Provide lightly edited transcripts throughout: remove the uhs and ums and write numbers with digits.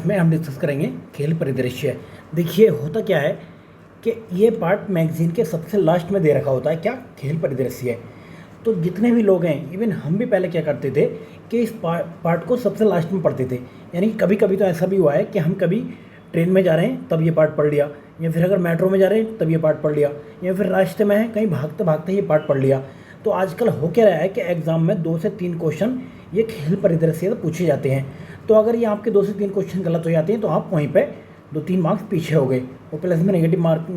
में हम डिस्कस करेंगे खेल परिदृश्य। देखिए होता क्या है कि ये पार्ट मैगजीन के सबसे लास्ट में दे रखा होता है, क्या खेल परिदृश्य। तो जितने भी लोग हैं, इवन हम भी पहले क्या करते थे कि इस पार्ट को सबसे लास्ट में पढ़ते थे। यानी कभी कभी तो ऐसा भी हुआ है कि हम कभी ट्रेन में जा रहे हैं तब ये पार्ट पढ़ लिया, या फिर अगर मेट्रो में जा रहे हैं तब ये पार्ट पढ़ लिया, या फिर रास्ते में है कहीं भागते भागते ये पार्ट पढ़ लिया। तो आजकल हो क्या रहा है कि एग्ज़ाम में 2 से 3 क्वेश्चन ये खेल परिदृश्य से पूछे जाते हैं। तो अगर ये आपके 2 से 3 क्वेश्चन गलत हो जाते हैं तो आप वहीं पे 2-3 मार्क्स पीछे हो गए, और प्लस में नेगेटिव मार्क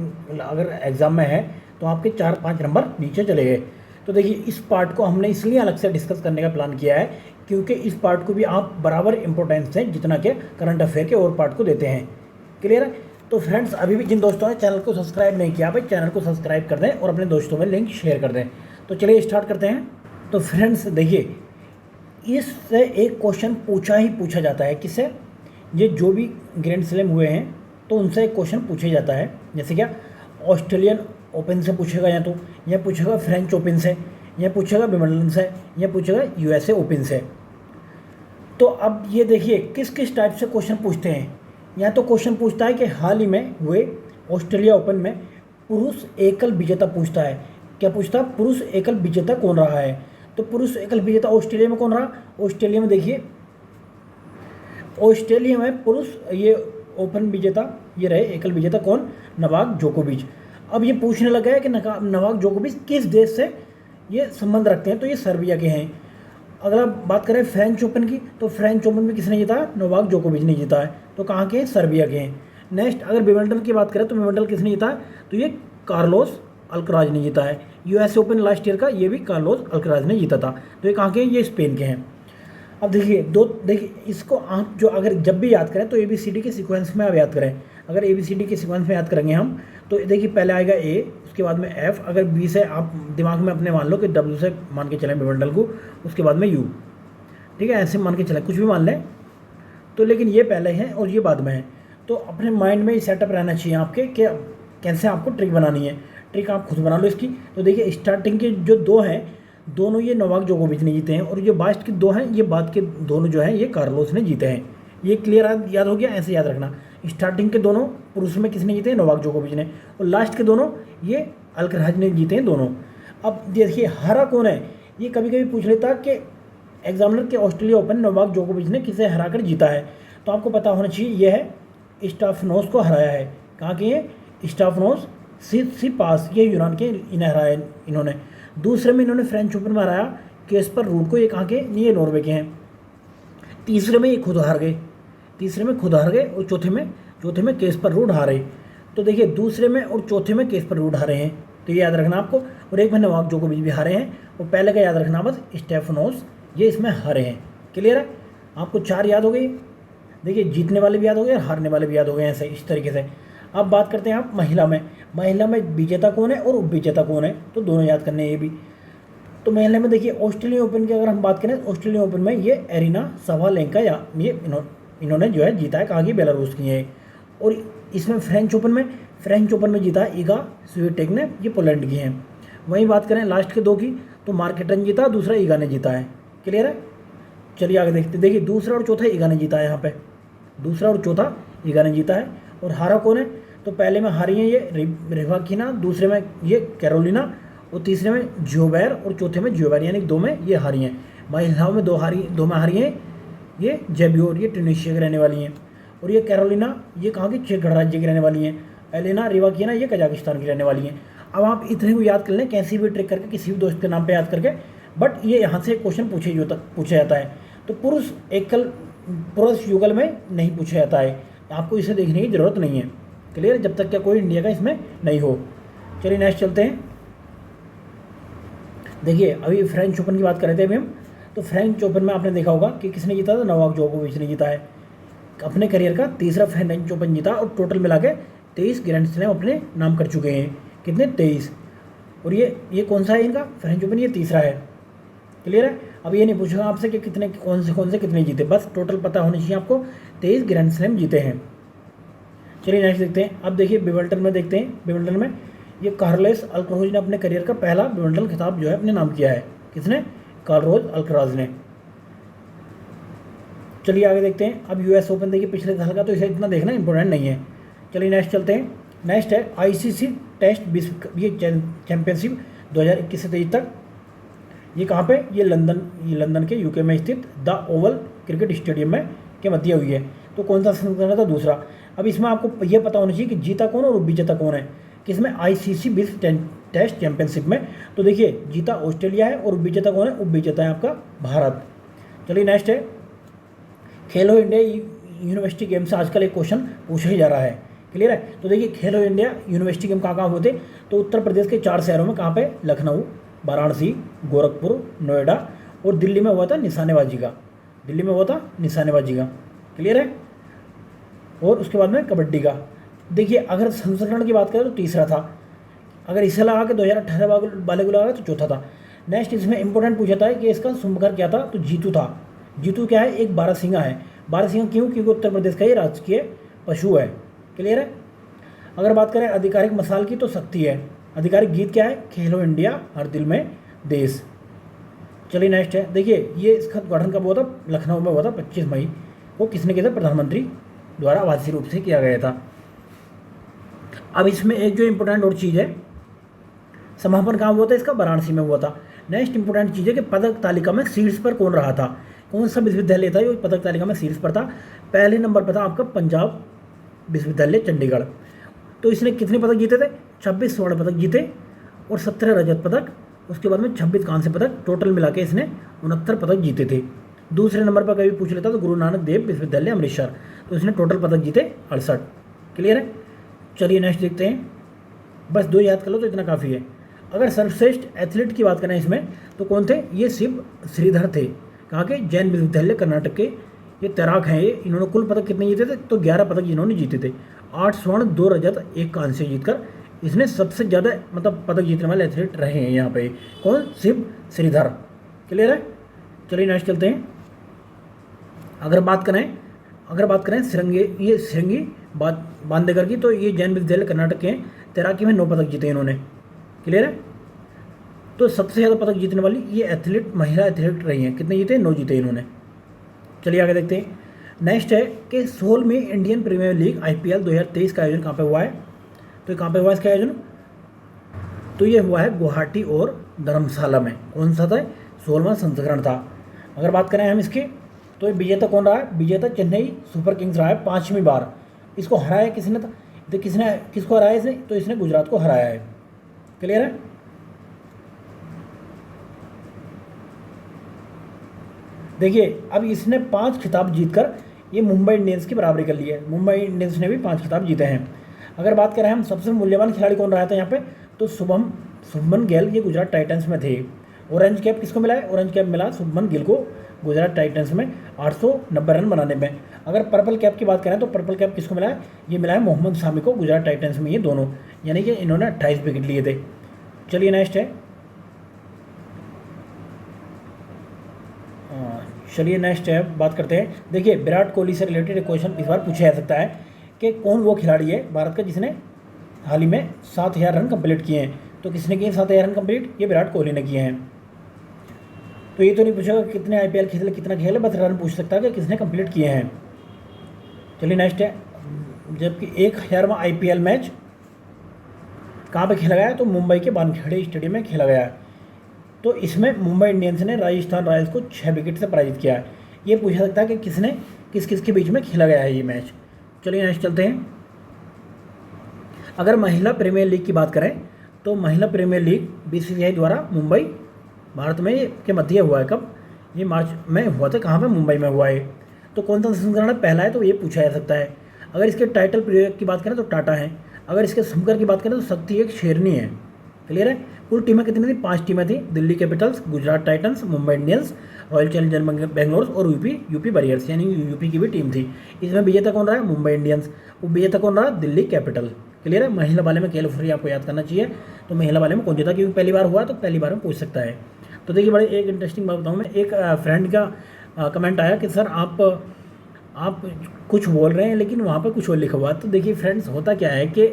अगर एग्ज़ाम में है तो आपके 4-5 नंबर नीचे चले गए। तो देखिए इस पार्ट को हमने इसलिए अलग से डिस्कस करने का प्लान किया है क्योंकि इस पार्ट को भी आप बराबर इंपॉर्टेंस दें जितना कि करंट अफेयर के और पार्ट को देते हैं। क्लियर है? तो फ्रेंड्स, अभी भी जिन दोस्तों ने चैनल को सब्सक्राइब नहीं किया भाई चैनल को सब्सक्राइब कर दें और अपने दोस्तों में लिंक शेयर कर दें। तो चलिए स्टार्ट करते हैं। तो फ्रेंड्स देखिए, इससे एक क्वेश्चन पूछा जाता है। किससे? ये जो भी ग्रैंड स्लैम हुए हैं तो उनसे एक क्वेश्चन पूछा जाता है। जैसे क्या, ऑस्ट्रेलियन ओपन से पूछेगा, या तो यह पूछेगा फ्रेंच ओपन से, यह पूछेगा विंबलडन से, यह पूछेगा यूएसए ओपन से। तो अब ये देखिए किस किस टाइप से क्वेश्चन पूछते हैं। या तो क्वेश्चन पूछता है कि हाल ही में हुए ऑस्ट्रेलिया ओपन में पुरुष एकल विजेता पूछता है। क्या पूछता है? पुरुष एकल विजेता कौन रहा है। तो पुरुष एकल विजेता ऑस्ट्रेलिया में कौन रहा? ऑस्ट्रेलिया में देखिए, ऑस्ट्रेलिया में पुरुष ये ओपन विजेता ये रहे एकल विजेता कौन? नोवाक जोकोविच। अब ये पूछने लगा है कि नोवाक जोकोविच किस देश से ये संबंध रखते हैं, तो ये सर्बिया के हैं। अगर आप बात करें फ्रेंच ओपन की, तो फ्रेंच ओपन में किसने जीता? नोवाक जोकोविच ने जीता है। तो कहाँ के हैं? सर्बिया के हैं। नेक्स्ट अगर विंबलडन की बात करें तो विंबलडन किसने जीता है? तो ये कार्लोस अल्कराज ने जीता है। यूएस ओपन लास्ट ईयर का ये भी कार्लोस अल्कराज ने जीता था। तो ये कहाँ के हैं? ये स्पेन के हैं। अब देखिए इसको आप जो अगर जब भी याद करें तो ABCD के सीक्वेंस में आप याद करें। अगर ABCD के सीक्वेंस में याद करेंगे हम तो देखिए पहले आएगा A, उसके बाद में F, अगर B से आप दिमाग में अपने मान लो कि W से मान के चलें विंबलडन को, उसके बाद में U, ठीक है, ऐसे मान के चलें, कुछ भी मान लें। तो लेकिन ये पहले है और ये बाद में है। तो अपने माइंड में ये सेटअप रहना चाहिए आपके कि कैसे आपको ट्रिक बनानी है। ट्रिक आप खुद बना लो इसकी। तो देखिए स्टार्टिंग के जो 2 हैं दोनों ये नोवाक जोकोविच ने जीते हैं, और जो लास्ट के 2 हैं ये बाद के दोनों जो हैं ये कार्लोस ने जीते हैं। ये क्लियर याद हो गया? ऐसे याद रखना। स्टार्टिंग के दोनों पुरुष में किसने जीते हैं? नोवाक जोकोविच ने, और लास्ट के दोनों ये अल्कराज ने जीते हैं दोनों। अब देखिए हरा कौन है? ये कभी कभी पूछ लेता कि एग्जामिनर के ऑस्ट्रेलिया ओपन नोवाक जोकोविच ने किसे हरा कर जीता है। तो आपको पता होना चाहिए ये है स्टेफनोस को हराया है। कहाँ के ये? स्टेफनोस सिसिपास, ये यूनान के, इन्हें हराया इन्होंने। दूसरे में इन्होंने फ्रेंच ओपन में हराया केस्पर रूड को, ये कहाँ के? ये नॉर्वे के हैं। तीसरे में ये खुद हार गए, और चौथे में केस्पर रूड हारे। तो देखिए दूसरे में और चौथे में केस्पर रूड हारे हैं, तो ये याद रखना आपको। और एक में नोवाक जोकोविच भी हारे हैं, और पहले का याद रखना बस स्टेफनोस, ये इसमें हारे हैं। क्लियर है? आपको 4 याद हो गई। देखिए जीतने वाले भी याद हो गए और हारने वाले भी याद हो गए, ऐसे इस तरीके से। अब बात करते हैं आप महिला में विजेता कौन है और उपविजेता कौन है, तो दोनों याद करने हैं ये भी। तो महिला में देखिए ऑस्ट्रेलियन ओपन की अगर हम बात करें, ऑस्ट्रेलियन ओपन में ये एरिना सवालेंका या ये इन्होंने जो है जीता है, कहाँ की? बेलारूस की है। और इसमें फ्रेंच ओपन में जीता है इगा स्विएटेक ने, ये पोलैंड की हैं। वहीं बात करें लास्ट के 2 की, तो मार्केटन जीता, दूसरा ईगा ने जीता है। क्लियर है? चलिए आगे देखते। देखिए दूसरा और चौथा ईगा ने जीता है, यहाँ पे दूसरा और चौथा ईगा ने जीता है। और हारा कौन है? तो पहले में हारी हैं ये रिवाकिना, दूसरे में ये कैरोलिना, और तीसरे में ज्योबैर, और चौथे में ज्योबैर, यानी 2 में ये हारी हैं। महिलाओं में 2 में हारी हैं ये जेब्योर, ये ट्यूनीशिया की रहने वाली हैं। और ये कैरोलिना ये कहाँ की? चेक गणराज्य की रहने वाली हैं। एलेना रिवाकिना ये कजाकिस्तान की रहने वाली हैं। अब आप इतने को याद कर लें कैसी भी ट्रिक करके, किसी भी दोस्त के नाम पे याद करके, बट ये यहाँ से क्वेश्चन पूछा जाता है। तो पुरुष युगल में नहीं पूछा जाता है, आपको इसे देखने की ज़रूरत नहीं है। क्लियर? जब तक क्या कोई इंडिया का इसमें नहीं हो। चलिए नेक्स्ट चलते हैं। देखिए अभी फ्रेंच ओपन की बात कर रहे थे अभी हम। तो फ्रेंच ओपन में आपने देखा होगा कि किसने जीता था? नोवाक जोकोविच ने जीता है। अपने करियर का तीसरा फ्रेंच ओपन जीता, और टोटल मिला के 23 ग्रैंड स्लैम अपने नाम कर चुके हैं। कितने? 23। और ये कौन सा है इनका? फ्रेंच ओपन ये तीसरा है। क्लियर है? अब ये नहीं पूछूंगा आपसे कि कितने कौन से कितने जीते, बस टोटल पता होनी चाहिए आपको। 23 ग्रैंड स्लैम जीते हैं। चलिए नेक्स्ट देखते हैं। अब देखिए विंबलडन में देखते हैं। विंबलडन में ये कार्लोस अल्कराज ने अपने करियर का पहला विंबलडन खिताब जो है अपने नाम किया है। किसने? कार्लोस अल्कराज ने। चलिए आगे देखते हैं। अब यूएस ओपन देखिए पिछले साल का, तो इसे इतना देखना इंपॉर्टेंट नहीं है। चलिए नेक्स्ट चलते हैं। नेक्स्ट है आईसीसी टेस्ट विश्व ये चैंपियनशिप 2021 से 23 तक। ये कहाँ पे, ये लंदन के यूके में स्थित द ओवल क्रिकेट स्टेडियम में के मध्य हुई है। तो कौन सा संस्करण था, दूसरा। अब इसमें आपको ये पता होना चाहिए कि जीता कौन और विजेता कौन है, किसमें, आईसीसी विश्व टेस्ट चैंपियनशिप में। तो देखिए जीता ऑस्ट्रेलिया है और विजेता कौन है, उपविजेता है आपका भारत। चलिए नेक्स्ट है खेलो इंडिया यूनिवर्सिटी गेम से आजकल एक क्वेश्चन पूछा ही जा रहा है, क्लियर है। तो देखिए खेलो इंडिया यूनिवर्सिटी गेम कहाँ होते, तो उत्तर प्रदेश के 4 शहरों में, कहाँ पे, लखनऊ, वाराणसी, गोरखपुर, नोएडा और दिल्ली में हुआ था निशानेबाजी का, दिल्ली में हुआ था निशानेबाजी का, क्लियर है। और उसके बाद में कबड्डी का। देखिए अगर संस्करण की बात करें तो तीसरा था, अगर इसे लगा के 2018 वाले को लगा तो चौथा था। नेक्स्ट इसमें इंपॉर्टेंट पूछा था कि इसका शुभकर क्या था, तो जीतू था। जीतू क्या है, एक बारहसिंगा है। बारहसिंगा क्यों, क्योंकि उत्तर प्रदेश का ये राजकीय पशु है, क्लियर है। अगर बात करें आधिकारिक मसाल की तो शक्ति है। आधिकारिक गीत क्या है, खेलो इंडिया हर दिल में देश। चलिए नेक्स्ट है, देखिए ये इसका गठन कब हुआ था, लखनऊ में हुआ था 25 मई को। किसने किया था, प्रधानमंत्री द्वारा आभासी रूप से किया गया था। अब इसमें एक जो इंपॉर्टेंट और चीज़ है, समापन कहाँ हुआ था इसका, वाराणसी में हुआ था। नेक्स्ट इंपॉर्टेंट चीज़ है कि पदक तालिका में शीर्ष पर कौन रहा था, कौन सा विश्वविद्यालय था जो पदक तालिका में शीर्ष पर था। पहले नंबर पर था आपका पंजाब विश्वविद्यालय चंडीगढ़। तो इसने कितने पदक जीते थे, 26 स्वर्ण पदक जीते और 17 रजत पदक, उसके बाद में 26 कांस्य पदक, टोटल मिला के इसने 69 पदक जीते थे। दूसरे नंबर पर कभी पूछ लेता तो गुरु नानक देव विश्वविद्यालय अमृतसर, तो इसने टोटल पदक जीते 68, क्लियर है। चलिए नेक्स्ट देखते हैं, बस 2 याद कर लो तो इतना काफ़ी है। अगर सर्वश्रेष्ठ एथलीट की बात करें इसमें तो कौन थे, ये शिव श्रीधर थे, कहाँ के, जैन विश्वविद्यालय कर्नाटक के। ये तैराक हैं ये, इन्होंने कुल पदक कितने जीते थे, तो 11 पदक इन्होंने जीते थे, 8 स्वर्ण 2 रजत 1 कांस्य जीतकर इसने सबसे ज़्यादा मतलब पदक जीतने वाले एथलीट रहे हैं यहाँ पे। कौन, शिव श्रीधर, क्लियर है। चलिए नेक्स्ट चलते हैं। अगर बात करें श्रृंगी बांदेकर की, तो ये जैन विश्वविद्यालय कर्नाटक के हैं। तैराकी में 9 पदक जीते इन्होंने, क्लियर है। तो सबसे ज़्यादा पदक जीतने वाली ये एथलीट महिला एथलीट रही हैं, कितने जीते, 9 जीते इन्होंने। चलिए आगे देखते हैं। नेक्स्ट है कि 16वीं इंडियन प्रीमियर लीग IPL 2023 का आयोजन कहाँ पे हुआ है, तो कहाँ पे हुआ इसका आयोजन, तो ये हुआ है गुवाहाटी और धर्मशाला में। कौन सा था, 16वां संस्करण था। अगर बात करें हम इसकी, तो ये विजेता कौन रहा है, विजेता चेन्नई सुपर किंग्स रहा है 5वीं बार। इसको हराया किसने था, तो किसको हराया इसने, तो इसने गुजरात को हराया है, क्लियर है। देखिए अब इसने 5 खिताब जीतकर ये मुंबई इंडियंस की बराबरी कर ली है। मुंबई इंडियंस ने भी 5 खिताब जीते हैं। अगर बात करें हम सबसे मूल्यवान खिलाड़ी कौन रहा था यहाँ पे, तो शुभमन गिल, ये गुजरात टाइटंस में थे। ऑरेंज कैप किसको मिला है, ऑरेंज कैप मिला शुभमन गिल को गुजरात टाइटंस में 890 रन बनाने में। अगर पर्पल कैप की बात करें तो पर्पल कैप किसको मिला है, ये मिला है मोहम्मद शामी को गुजरात टाइटंस में, ये दोनों, यानी कि इन्होंने 28 विकेट लिए थे। चलिए नेक्स्ट है, बात करते हैं। देखिए विराट कोहली से रिलेटेड एक क्वेश्चन इस बार पूछा जा सकता है कि कौन वो खिलाड़ी है भारत का जिसने हाल ही में 7000 रन कंप्लीट किए हैं। तो किसने किए 7000 रन कंप्लीट, ये विराट कोहली ने किए हैं। तो ये तो नहीं पूछेगा कितने IPL खेले, कितना खेले, बस रन पूछ सकता है कि किसने कंप्लीट किए हैं। चलिए नेक्स्ट है, जबकि 1000वां IPL मैच कहाँ पे खेला गया है, तो मुंबई के वानखेड़े स्टेडियम में खेला गया है। तो इसमें मुंबई इंडियंस ने राजस्थान रॉयल्स को 6 विकेट से पराजित किया है। ये पूछा सकता है कि किसने किस के बीच में खेला गया है ये मैच। चलिए नेक्स्ट चलते हैं। अगर महिला प्रीमियर लीग की बात करें तो महिला प्रीमियर लीग BCCI द्वारा मुंबई भारत में के मध्य हुआ है। कब, ये मार्च में हुआ था, कहाँ पे, मुंबई में हुआ है। तो कौन सा संस्करण पहला है, तो ये पूछा जा सकता है। अगर इसके टाइटल प्लेयर की बात करें तो टाटा है। अगर इसके समकर की बात करें तो शक्ति एक शेरनी है, क्लियर है। कुल टीमें कितनी थी, 5 टीमें थी, Delhi Capitals, Gujarat Titans, Mumbai Indians, royal challenger Bangalore और यूपी वॉरियर्स, यानी यूपी की भी टीम थी। इसमें विजेता कौन रहा है, मुंबई इंडियंस। वो विजेता कौन रहा, दिल्ली कैपिटल, क्लियर है। महिला वाले में कैलिफोर्निया आपको याद करना चाहिए। तो महिला वाले में कौन जीता, क्योंकि पहली बार हुआ तो पहली बार में पूछ सकता है। तो देखिए बड़े एक इंटरेस्टिंग बात बताऊँ मैं, एक फ्रेंड का कमेंट आया कि सर आप कुछ बोल रहे हैं लेकिन वहाँ पर कुछ और लिखा हुआ। तो देखिए फ्रेंड्स, होता क्या है कि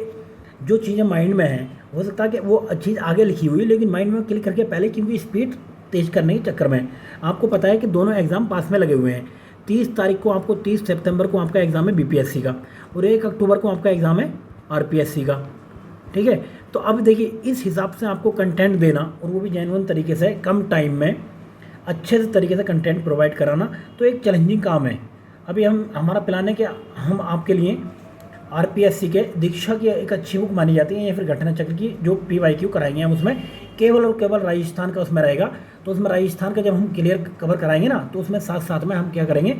जो चीज़ें माइंड में हैं, हो सकता है कि वो चीज़ आगे लिखी हुई, लेकिन माइंड में क्लिक करके पहले, क्योंकि स्पीड तेज करने के चक्कर में आपको पता है कि दोनों एग्ज़ाम पास में लगे हुए हैं। 30 तारीख को आपको 30 सितंबर को आपका एग्ज़ाम है बीपीएससी का, और 1 अक्टूबर को आपका एग्ज़ाम है आरपीएससी का, ठीक है। तो अब देखिए इस हिसाब से आपको कंटेंट देना, और वो भी जेन्युइन तरीके से, कम टाइम में अच्छे से तरीके से कंटेंट प्रोवाइड कराना, तो एक चैलेंजिंग काम है। अभी हमारा प्लान है कि हम आपके लिए आरपीएससी के दीक्षा की एक अच्छी बुक मानी जाती है, या फिर घटना चक्र की जो पीवाईक्यू कराएंगे हम, उसमें केवल और केवल राजस्थान का उसमें रहेगा। तो उसमें राजस्थान का जब हम क्लियर कवर कराएंगे ना, तो उसमें साथ साथ में हम क्या करेंगे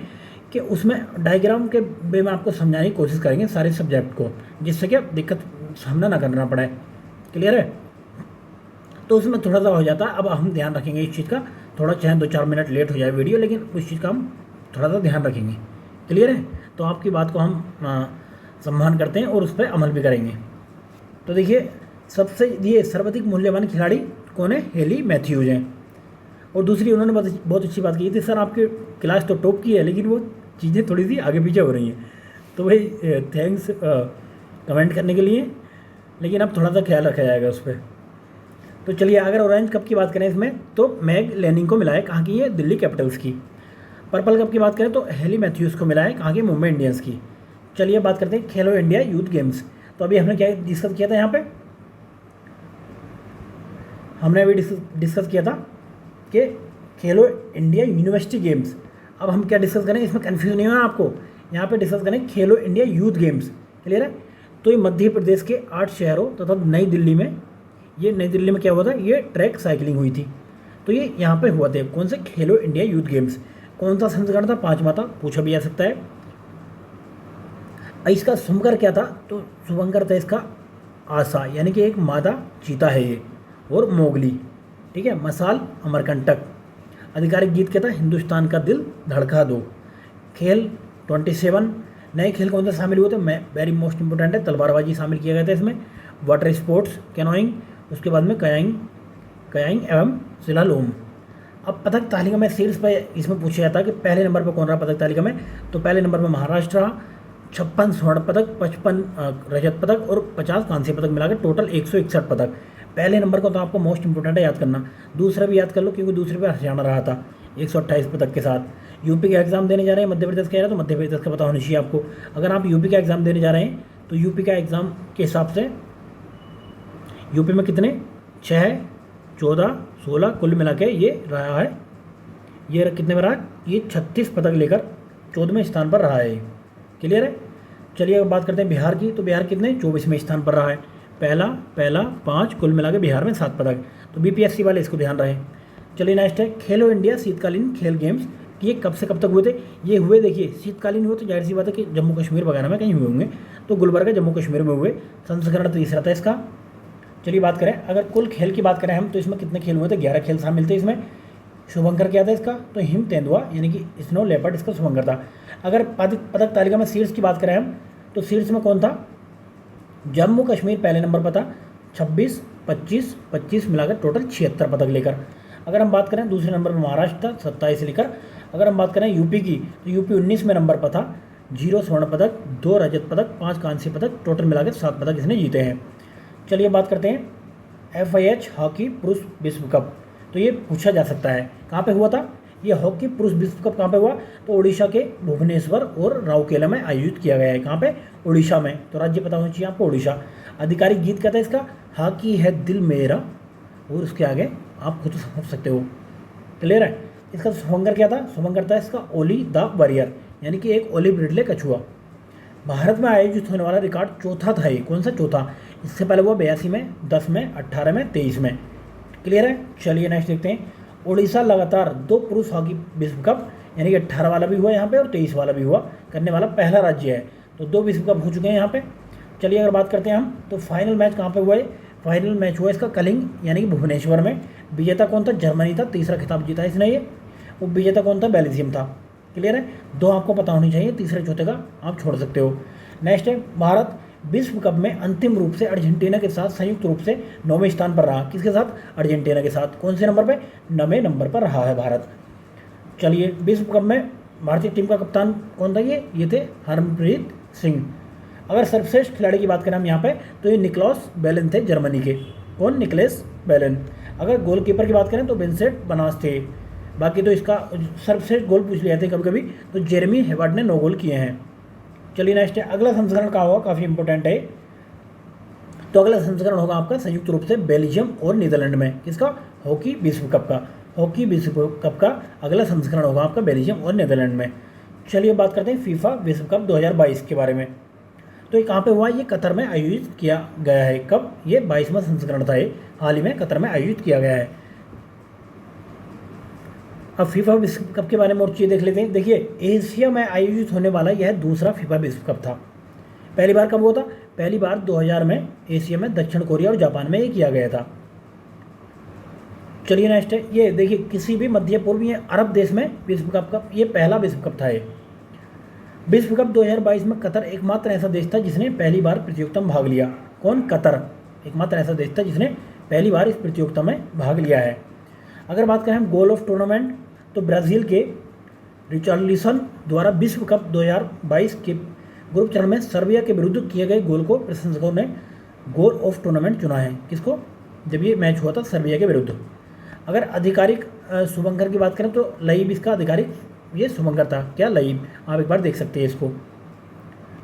कि उसमें डायग्राम के वे में आपको समझाने की कोशिश करेंगे सारे सब्जेक्ट को, जिससे कि दिक्कत सामना ना करना पड़े। क्लियर है? तो उसमें थोड़ा सा हो जाता है। अब हम ध्यान रखेंगे इस चीज़ का, थोड़ा चाहे 2-4 मिनट लेट हो जाए वीडियो, लेकिन उस चीज़ का हम थोड़ा सा ध्यान रखेंगे। क्लियर है? तो आपकी बात को हम सम्मान करते हैं और उस पर अमल भी करेंगे। तो देखिए सबसे ये सर्वाधिक मूल्यवान खिलाड़ी कौन है? हेली मैथ्यूज हैं। और दूसरी उन्होंने बहुत अच्छी बात की थी, सर आपकी क्लास तो टॉप की है, लेकिन वो चीज़ें थोड़ी सी आगे पीछे हो रही हैं। तो भाई थैंक्स कमेंट करने के लिए, लेकिन अब थोड़ा सा ख्याल रखा जाएगा उस पर। तो चलिए, अगर ऑरेंज कप की बात करें इसमें, तो मैग लेनिंग को मिला है, कहाँ की? ये दिल्ली कैपिटल्स की। पर्पल कप की बात करें तो हेली मैथ्यूज को मिला है, कहाँ की? मुंबई इंडियंस की। चलिए बात करते हैं खेलो इंडिया यूथ गेम्स। तो अभी हमने क्या डिस्कस किया था यहाँ पे? हमने अभी डिस्कस किया था कि खेलो इंडिया यूनिवर्सिटी गेम्स। अब हम क्या डिस्कस करें, इसमें कन्फ्यूज नहीं होना आपको। यहाँ पे डिस्कस करें खेलो इंडिया यूथ गेम्स। क्लियर है? तो ये मध्य प्रदेश के 8 शहरों तथा नई दिल्ली में, ये नई दिल्ली में क्या हुआ था? ये ट्रैक साइकिलिंग हुई थी। तो ये यहाँ पे हुआ थे कौन से? खेलो इंडिया यूथ गेम्स। कौन सा संस्करण था? 5वां था, पूछा भी जा सकता है। इसका शुभंकर क्या था? तो शुभंकर था इसका आशा, यानी कि एक मादा चीता है ये, और मोगली। ठीक है? मसाल अमरकंटक। आधिकारिक गीत क्या था? हिंदुस्तान का दिल धड़का दो। खेल 27 नए खेल कौन से शामिल हुए थे? मैं वेरी मोस्ट इंपोर्टेंट है, तलवारबाजी शामिल किया गया था इसमें। वाटर स्पोर्ट्स, कैनोइंग, उसके बाद में कयाइंग एवं स्लालोम। अब पदक तालिका में शीर्ष पर इसमें पूछा जाता है कि पहले नंबर पर कौन रहा पदक तालिका में? तो पहले नंबर पर महाराष्ट्र रहा, 56 स्वर्ण पदक, 55 रजत पदक और 50 कांस्य पदक मिलाकर टोटल 161 पदक। पहले नंबर को तो आपको मोस्ट इंपोर्टेंट है याद करना, दूसरा भी याद कर लो क्योंकि दूसरे पे हरियाणा रहा था 128 पदक के साथ। यूपी का एग्जाम देने जा रहे हैं, मध्य प्रदेश का है तो मध्य प्रदेश का पता होना चाहिए आपको। अगर आप यूपी का एग्जाम देने जा रहे हैं तो यूपी का एग्जाम के हिसाब से यूपी में कितने? 6, 14, 16 कुल मिला के ये रहा है। ये कितने में रहा? ये 36 पदक लेकर 14वें स्थान पर रहा है। क्लियर है? चलिए अब बात करते हैं बिहार की। तो बिहार कितने? 24वें स्थान पर रहा है। पहला 5 कुल मिला के बिहार में 7 पदक। तो बीपीएससी वाले इसको ध्यान रहे। चलिए नेक्स्ट है खेलो इंडिया शीतकालीन खेल गेम्स। ये कब से कब तक हुए थे? ये हुए, देखिए शीतकालीन हुए तो जाहिर सी बात है कि जम्मू कश्मीर वगैरह में कहीं हुए होंगे। तो गुलबर्गा जम्मू कश्मीर में हुए। संस्करण तीसरा था इसका। चलिए बात करें, अगर कुल खेल की बात करें हम तो इसमें कितने खेल हुए थे? 11 खेल शामिल थे इसमें। शुभंकर क्या था इसका? तो हिम तेंदुआ यानी कि स्नो लेपर्ड इसका शुभंकर था। अगर पदक तालिका में शीर्ष की बात करें हम तो शीर्ष में कौन था? जम्मू कश्मीर पहले नंबर पर था, 26, 25, 25 मिलाकर टोटल 76 पदक लेकर। अगर हम बात करें दूसरे नंबर पर महाराष्ट्र था 27 लेकर। अगर हम बात करें यूपी की तो यूपी 19वें नंबर पर था, 0 स्वर्ण पदक, 2 रजत पदक, 5 कांस्य पदक, टोटल मिलाकर 7 पदक इसने जीते हैं। चलिए बात करते हैं FIH हॉकी पुरुष विश्व कप। तो ये पूछा जा सकता है कहाँ पे हुआ था? ये हॉकी पुरुष विश्व कप कहाँ पे हुआ? तो उड़ीसा के भुवनेश्वर और राउरकेला में आयोजित किया गया है। कहाँ पे? उड़ीसा में। तो राज्य पता होना चाहिए आपको, उड़ीसा। आधिकारिक गीत क्या था इसका? हॉकी है दिल मेरा, और उसके आगे आप खुद समझ सकते हो। क्लियर है? इसका शुभंकर क्या था? शुभंकर था इसका ओली द वॉरियर, यानी कि एक ओली ब्रिडले कछुआ। भारत में आयोजित होने वाला रिकॉर्ड चौथा था ये। कौन सा? चौथा। इससे पहले वो 82 में, 10 में, 18 में, 23 में। क्लियर है? चलिए नेक्स्ट देखते हैं। उड़ीसा लगातार 2 पुरुष हॉकी विश्व कप यानी कि 18 वाला भी हुआ यहाँ पे और 23 वाला भी हुआ करने वाला पहला राज्य है। तो 2 विश्व कप हो चुके हैं यहाँ पे। चलिए अगर बात करते हैं हम तो फाइनल मैच कहाँ पे हुआ है? फाइनल मैच हुआ इसका कलिंग यानी कि भुवनेश्वर में। विजेता कौन था? जर्मनी था, तीसरा खिताब जीता इसने ये। वो विजेता कौन था? बेल्जियम था। क्लियर है? 2 आपको पता होनी चाहिए, तीसरे चौथे का आप छोड़ सकते हो। नेक्स्ट है भारत विश्व कप में अंतिम रूप से अर्जेंटीना के साथ संयुक्त रूप से 9वें स्थान पर रहा। किसके साथ? अर्जेंटीना के साथ। कौन से नंबर पे? 9वें नंबर पर रहा है भारत। चलिए विश्व कप में भारतीय टीम का कप्तान कौन था? ये थे हरमनप्रीत सिंह। अगर सर्वश्रेष्ठ खिलाड़ी की बात करें हम यहाँ पे तो ये निकोलस बेलन थे जर्मनी के। कौन? निकोलस बेलन। अगर गोलकीपर की बात करें तो विंसेंट बनास थे। बाकी तो इसका सर्वश्रेष्ठ गोल पूछ लिया थे कभी कभी, तो जेरेमी हेवार्ड ने 9 गोल किए हैं। चलिए नेक्स्ट है, अगला संस्करण का होगा, काफ़ी इंपॉर्टेंट है। तो अगला संस्करण होगा आपका संयुक्त रूप से बेल्जियम और नीदरलैंड में, किसका, हॉकी विश्व कप का। हॉकी विश्व कप का अगला संस्करण होगा आपका बेल्जियम और नीदरलैंड में। चलिए बात करते हैं फीफा विश्व कप 2022 के बारे में। तो ये कहाँ पे हुआ, ये कतर में आयोजित किया गया है। कब, ये 22वां संस्करण था, ये हाल ही में कतर में आयोजित किया गया है। अब फीफा विश्व कप के बारे में और चीज़ देख लेते हैं। देखिए, एशिया में आयोजित होने वाला यह दूसरा फीफा विश्व कप था। पहली बार कब हुआ था, पहली बार 2000 में एशिया में दक्षिण कोरिया और जापान में ये किया गया था। चलिए नेक्स्ट है, ये देखिए, किसी भी मध्य पूर्वी अरब देश में विश्व कप ये पहला विश्व कप था। ये विश्व कप 2022 में कतर एकमात्र ऐसा देश था जिसने पहली बार प्रतियोगिता में भाग लिया। कौन, कतर एकमात्र ऐसा देश था जिसने पहली बार इस प्रतियोगिता में भाग लिया है। अगर बात करें हम गोल ऑफ टूर्नामेंट, तो ब्राज़ील के रिचार्लिसन द्वारा विश्व कप 2022 के ग्रुप चरण में सर्बिया के विरुद्ध किए गए गोल को प्रशंसकों ने गोल ऑफ टूर्नामेंट चुना है। किसको, जब ये मैच हुआ था सर्बिया के विरुद्ध। अगर आधिकारिक शुभंकर की बात करें तो लईब इसका आधिकारिक ये शुभंकर था। क्या, लईब, आप एक बार देख सकते हैं इसको।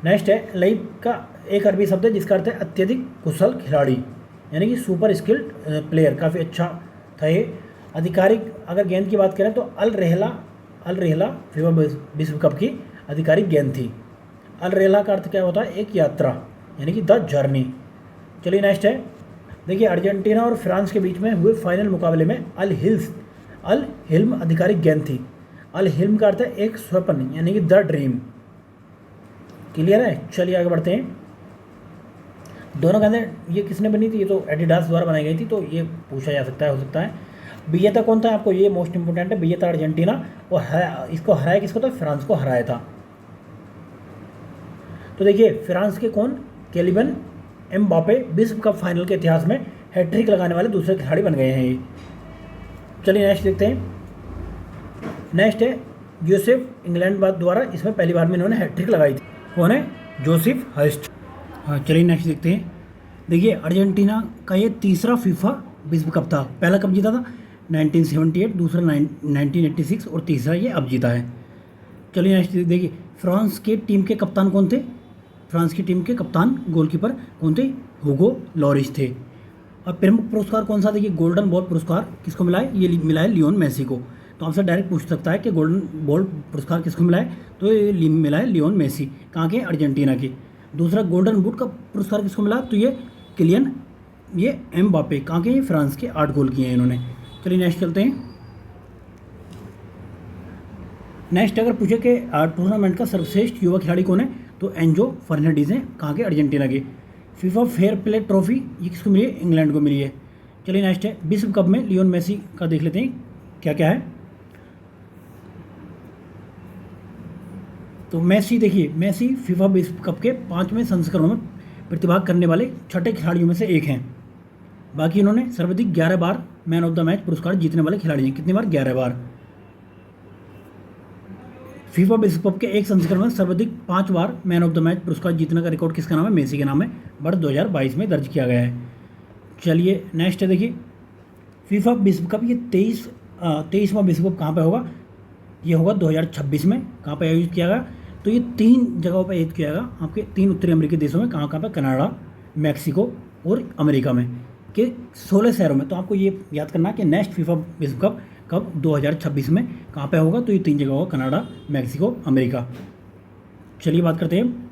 नेक्स्ट है, लईब का एक अरबी शब्द है जिसका अर्थ है अत्यधिक कुशल खिलाड़ी, यानी कि सुपर स्किल्ड प्लेयर, काफ़ी अच्छा था ये। आधिकारिक अगर गेंद की बात करें तो अल रेहला फीफा विश्व कप की आधिकारिक गेंद थी। अल रेहला का अर्थ क्या होता है, एक यात्रा, यानी कि द जर्नी। चलिए नेक्स्ट है, देखिए, अर्जेंटीना और फ्रांस के बीच में हुए फाइनल मुकाबले में अल हिल्म आधिकारिक गेंद थी। अल हिल्म का अर्थ है एक स्वप्न, यानी कि द ड्रीम। क्लियर है। चलिए आगे बढ़ते हैं। दोनों गेंदें ये किसने बनी थी, ये तो एडिडास द्वारा बनाई गई थी, तो ये पूछा जा सकता है, हो सकता है। विजेता कौन था, आपको ये मोस्ट इंपोर्टेंट है। विजेता अर्जेंटीना, और इसको हराया किसको था, फ्रांस को हराया था। तो देखिए, फ्रांस के कौन, केलियन एम्बापे विश्व कप फाइनल के इतिहास में हैट्रिक लगाने वाले दूसरे खिलाड़ी बन गए हैं ये। चलिए नेक्स्ट देखते हैं। नेक्स्ट है, जोसेफ इंग्लैंड द्वारा इसमें पहली बार में इन्होंने हैट्रिक लगाई थी। कौन है, जोसेफ हर्स्ट। हाँ, चलिए नेक्स्ट देखते हैं। देखिए, अर्जेंटीना का ये तीसरा फीफा विश्व कप था। पहला कब जीता था, 1978, दूसरा 1986 और तीसरा ये अब जीता है। चलिए नेक्स्ट देखिए, फ्रांस के टीम के कप्तान कौन थे, फ्रांस की टीम के कप्तान गोलकीपर कौन थे, हुगो लॉरिस थे। अब प्रमुख पुरस्कार कौन सा, देखिए, गोल्डन बॉल पुरस्कार किसको मिला है, ये मिला है लियोन मेसी को। तो आपसे डायरेक्ट पूछ सकता है कि गोल्डन बॉल पुरस्कार किसको मिला है, तो ये मिला है लियोन मेसी, कहाँ के, अर्जेंटीना के। दूसरा गोल्डन बूट का पुरस्कार किसको मिला, तो ये किलियन एम्बापे, कहाँ के, फ्रांस के 8 गोल किए हैं इन्होंने। चलिए नेक्स्ट चलते हैं। नेक्स्ट अगर पूछे कि टूर्नामेंट का सर्वश्रेष्ठ युवा खिलाड़ी कौन है, तो एंजो फर्नांडीज हैं, कहाँ के, अर्जेंटीना के। फीफा फेयर प्ले ट्रॉफी ये किसको मिली है, इंग्लैंड को मिली है। चलिए नेक्स्ट है, विश्व कप में लियोन मेसी का देख लेते हैं क्या क्या है। तो मेसी, देखिए, मेसी फीफा विश्व कप के 5वें संस्करणों में प्रतिभाग करने वाले 6ठे खिलाड़ियों में से एक हैं। बाकी इन्होंने सर्वाधिक 11 बार मैन ऑफ द मैच पुरस्कार जीतने वाले खिलाड़ी हैं। कितनी बार, 11 बार। फीफा विश्व कप के एक संस्करण में सर्वाधिक 5 बार मैन ऑफ द मैच पुरस्कार जीतने का रिकॉर्ड किसका नाम है, मेसी के नाम है, वर्ष 2022 में दर्ज किया गया है। चलिए नेक्स्ट है, देखिए, फीफा विश्व कप ये 23वां विश्व कप कहाँ पे होगा, ये होगा 2026 में। कहाँ पे आयोजित किया गया, तो ये 3 जगहों पर आयोजित किया गया, आपके 3 उत्तरी अमेरिकी देशों में। कहाँ पे, कनाडा, मैक्सिको और अमेरिका में, के 16 शहरों में। तो आपको ये याद करना है कि नेक्स्ट फीफा विश्व कप कब, 2026 में। कहाँ पे होगा, तो ये 3 जगह होगा, कनाडा, मैक्सिको, अमेरिका। चलिए बात करते हैं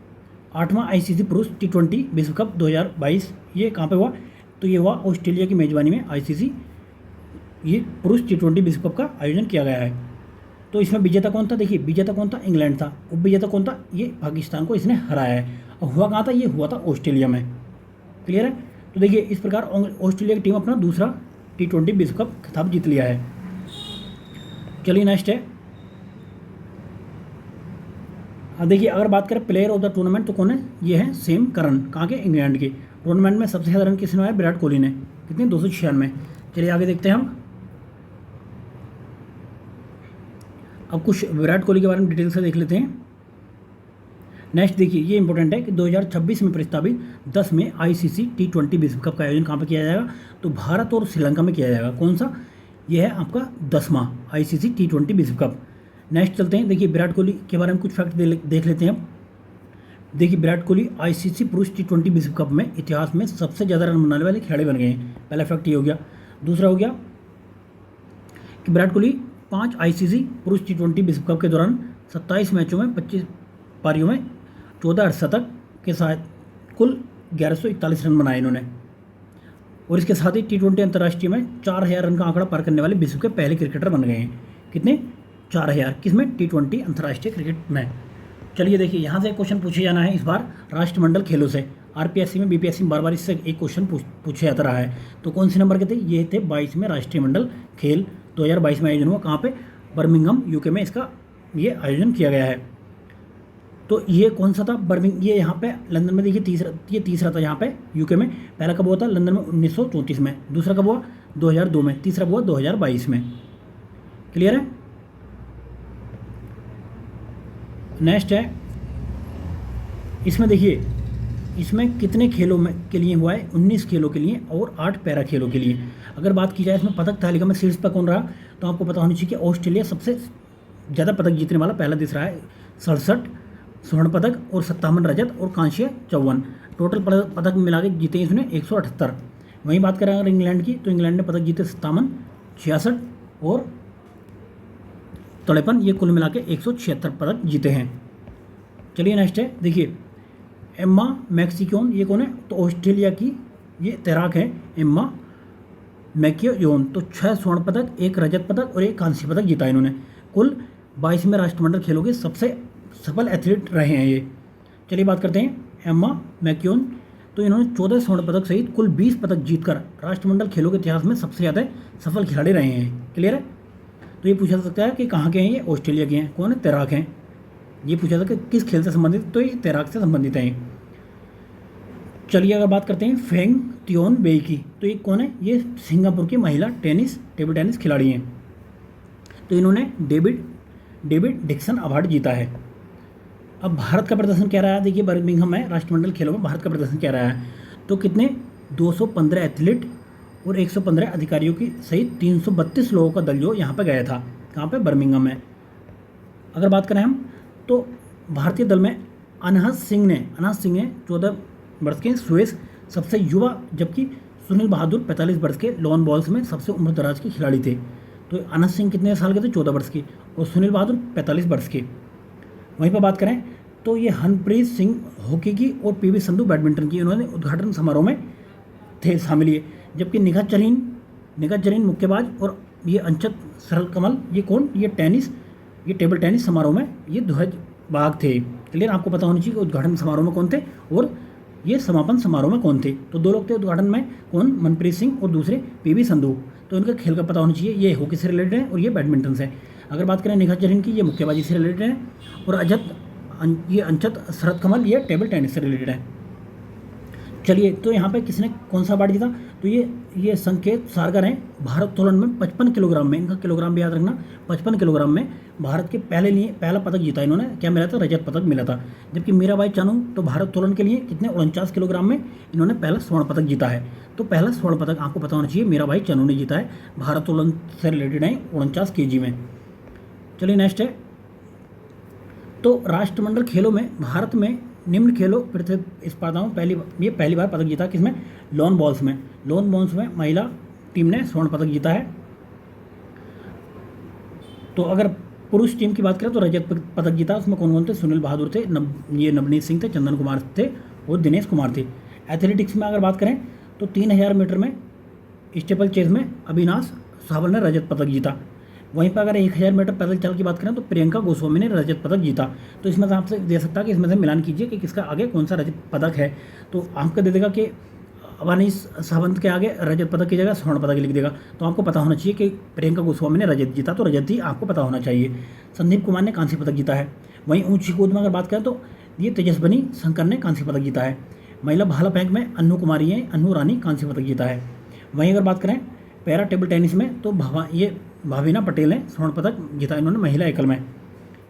8वां ICC पुरुष T20 विश्व कप 2022, ये कहाँ पे हुआ, तो ये हुआ ऑस्ट्रेलिया की मेजबानी में। ICC ये पुरुष T20 विश्व कप का आयोजन किया गया है। तो इसमें विजेता कौन था, देखिए, विजेता कौन था, इंग्लैंड था। उप विजेता कौन था, ये पाकिस्तान को इसने हराया है। और हुआ कहाँ था, ये हुआ था ऑस्ट्रेलिया में। क्लियर है। तो देखिए, इस प्रकार ऑस्ट्रेलिया की टीम अपना दूसरा T20 विश्व कप खिताब जीत लिया है। चलिए नेक्स्ट है, देखिए, अगर बात करें प्लेयर ऑफ द टूर्नामेंट तो कौन है, ये है सेम करन, कहाँ के, इंग्लैंड के। टूर्नामेंट में सबसे ज़्यादा रन किसने बनाए, विराट कोहली ने। कितने, 296। चलिए आगे देखते हैं हम। अब कुछ विराट कोहली के बारे में डिटेल से देख लेते हैं। नेक्स्ट देखिए, ये इंपॉर्टेंट है कि 2026 में प्रस्तावित 10वें ICC T20 विश्व कप का आयोजन कहाँ पर किया जाएगा, तो भारत और श्रीलंका में किया जाएगा। कौन सा, ये है आपका 10वां ICC T20 विश्व कप। नेक्स्ट चलते हैं, देखिए विराट कोहली के बारे में कुछ फैक्ट देख लेते हैं अब। देखिए विराट कोहली ICC पुरुष T20 विश्व कप में इतिहास में सबसे ज़्यादा रन बनाने वाले खिलाड़ी बन गए हैं। पहला फैक्ट ये हो गया। दूसरा हो गया कि विराट कोहली 5 ICC पुरुष T20 विश्व कप के दौरान 27 मैचों में 25 पारियों में 14 अर्धशतक के साथ कुल 1141 रन बनाए इन्होंने। और इसके साथ ही T20 अंतर्राष्ट्रीय में 4000 रन का आंकड़ा पार करने वाले विश्व के पहले क्रिकेटर बन गए हैं। कितने? 4000। किसमें? T20 अंतर्राष्ट्रीय क्रिकेट में। चलिए देखिए, यहाँ से एक क्वेश्चन पूछे जाना है इस बार राष्ट्रमंडल खेलों से। RPSC में, BPSC में बार बार इससे एक क्वेश्चन पूछे जाता रहा है। तो कौन से नंबर के थे? ये थे 22वें राष्ट्रीय मंडल खेल 2022 में आयोजन हुआ। कहाँ पे? बर्मिंघम UK में इसका ये आयोजन किया गया है। तो ये कौन सा था? ये यहाँ पे लंदन में, देखिए ये तीसरा था यहाँ पे UK में। पहला कब हुआ था? लंदन में 1934 में। दूसरा कब हुआ? 2002 में। तीसरा हुआ 2022 में। क्लियर है? नेक्स्ट है, इसमें देखिए इसमें कितने खेलों में के लिए हुआ है? 19 खेलों के लिए और 8 पैरा खेलों के लिए। अगर बात की जाए इसमें पदक तालिका में शीर्ष पर कौन रहा, तो आपको पता होनी चाहिए कि ऑस्ट्रेलिया सबसे ज़्यादा पदक जीतने वाला पहला देश रहा है। 67 स्वर्ण पदक और 57 रजत और कांस्य 54। टोटल पदक मिला के जीते इसने 178। वहीं बात करें अगर इंग्लैंड की, तो इंग्लैंड ने पदक जीते 57, 66 और 53। ये कुल मिला के 176 पदक जीते हैं। चलिए नेक्स्ट है, देखिए एम्मा मैक्सिकोन, ये कौन है? तो ऑस्ट्रेलिया की ये तैराक है एम्मा मैक्योन। तो 6 स्वर्ण पदक, 1 रजत पदक और 1 कांस्य पदक जीता इन्होंने। कुल 22वें राष्ट्रमंडल खेलों के सबसे सफल एथलीट रहे हैं ये। चलिए बात करते हैं एम्मा मैक्योन। तो इन्होंने 14 स्वर्ण पदक सहित कुल 20 पदक जीतकर राष्ट्रमंडल खेलों के इतिहास में सबसे ज़्यादा सफल खिलाड़ी रहे हैं। क्लियर है? तो ये पूछा जा सकता है कि कहाँ के हैं ये? ऑस्ट्रेलिया के हैं। कौन है? तैराक हैं। ये पूछा था कि किस खेल से संबंधित, तो ये तैराक से संबंधित हैं। चलिए अगर बात करते हैं फेंग तियोन बेई की, तो ये कौन है? ये सिंगापुर की महिला टेबल टेनिस खिलाड़ी हैं। तो इन्होंने डेविड डिक्सन अवार्ड जीता है। अब भारत का प्रदर्शन क्या रहा है? देखिए बर्मिंघम में राष्ट्रमंडल खेलों में भारत का प्रदर्शन क्या रहा है? तो कितने? 215 एथलीट और 115 अधिकारियों की सहित 332 लोगों का दल जो यहाँ पर गया था। कहाँ पे? बर्मिंघम में। अगर बात करें हम, तो भारतीय दल में अनहद सिंह ने 14 वर्ष के सुरेश सबसे युवा, जबकि सुनील बहादुर 45 वर्ष के लॉन बॉल्स में सबसे उम्रदराज के खिलाड़ी थे। तो अनहद सिंह कितने साल के थे? 14 वर्ष के। और सुनील बहादुर 45 वर्ष के। वहीं पर बात करें तो ये हरप्रीत सिंह हॉकी की और PV संधू बैडमिंटन की, उन्होंने उद्घाटन समारोह में थे शामिल ये। जबकि निखत जरीन मुक्केबाज और ये अंचत सरल कमल, ये कौन? ये टेबल टेनिस समारोह में ये ध्वजवाहक थे। क्लियर? आपको पता होनी चाहिए कि उद्घाटन समारोह में कौन थे और ये समापन समारोह में कौन थे। तो 2 लोग थे उद्घाटन में, कौन? मनप्रीत सिंह और दूसरे PV संधू। तो इनका खेल का पता होना चाहिए। ये हॉकी से रिलेटेड है और ये बैडमिंटन से। अगर बात करें निखत जरीन की, ये मुक्केबाजी से रिलेटेड है। और ये अंचत शरद कमल, ये टेबल टेनिस से रिलेटेड है। चलिए, तो यहाँ पे किसने कौन सा अवार्ड जीता? तो ये संकेत सारगर हैं। भारोत्तोलन में 55 किलोग्राम में, इनका किलोग्राम भी याद रखना, 55 किलोग्राम में भारत के पहला पदक जीता इन्होंने। क्या मिला था? रजत पदक मिला था। जबकि मीराबाई चानू तो भारोत्तोलन के लिए कितने? 49 किलोग्राम में इन्होंने पहला स्वर्ण पदक जीता है। तो पहला स्वर्ण पदक आपको पता होना चाहिए मीराबाई चानू ने जीता है। भारोत्तोलन से रिलेटेड है 49 kg में। चलिए नेक्स्ट है, तो राष्ट्रमंडल खेलों में भारत में निम्न खेलों स्पर्धाओं पहली बार पदक जीता। किसमें? लॉन बॉल्स में महिला टीम ने स्वर्ण पदक जीता है। तो अगर पुरुष टीम की बात करें तो रजत पदक जीता। उसमें कौन कौन थे? सुनील बहादुर थे, ये नवनीत सिंह थे, चंदन कुमार थे और दिनेश कुमार थे। एथलेटिक्स में अगर बात करें तो 3000 मीटर में स्टेपल चेस में अविनाश सावल ने रजत पदक जीता। वहीं पर अगर 1000 मीटर पैदल चाल की बात करें तो प्रियंका गोस्वामी ने रजत पदक जीता। तो इसमें से आपसे दे सकता है कि इसमें से मिलान कीजिए कि किसका आगे कौन सा रजत पदक है। तो आपको दे देगा कि अवनीश सावंत के आगे रजत पदक की जगह स्वर्ण पदक लिख देगा। तो आपको पता होना चाहिए कि प्रियंका गोस्वामी ने रजत जीता, तो रजत ही आपको पता होना चाहिए। संदीप कुमार ने कांस्य पदक जीता है। वहीं ऊंची कूद में अगर बात करें तो ये तेजस्वनी शंकर ने कांस्य पदक जीता है। महिला भाला फेंक में अन्नू रानी कांस्य पदक जीता है। वहीं अगर बात करें पैरा टेबल टेनिस में तो भाविना पटेल ने स्वर्ण पदक जीता इन्होंने महिला एकल में।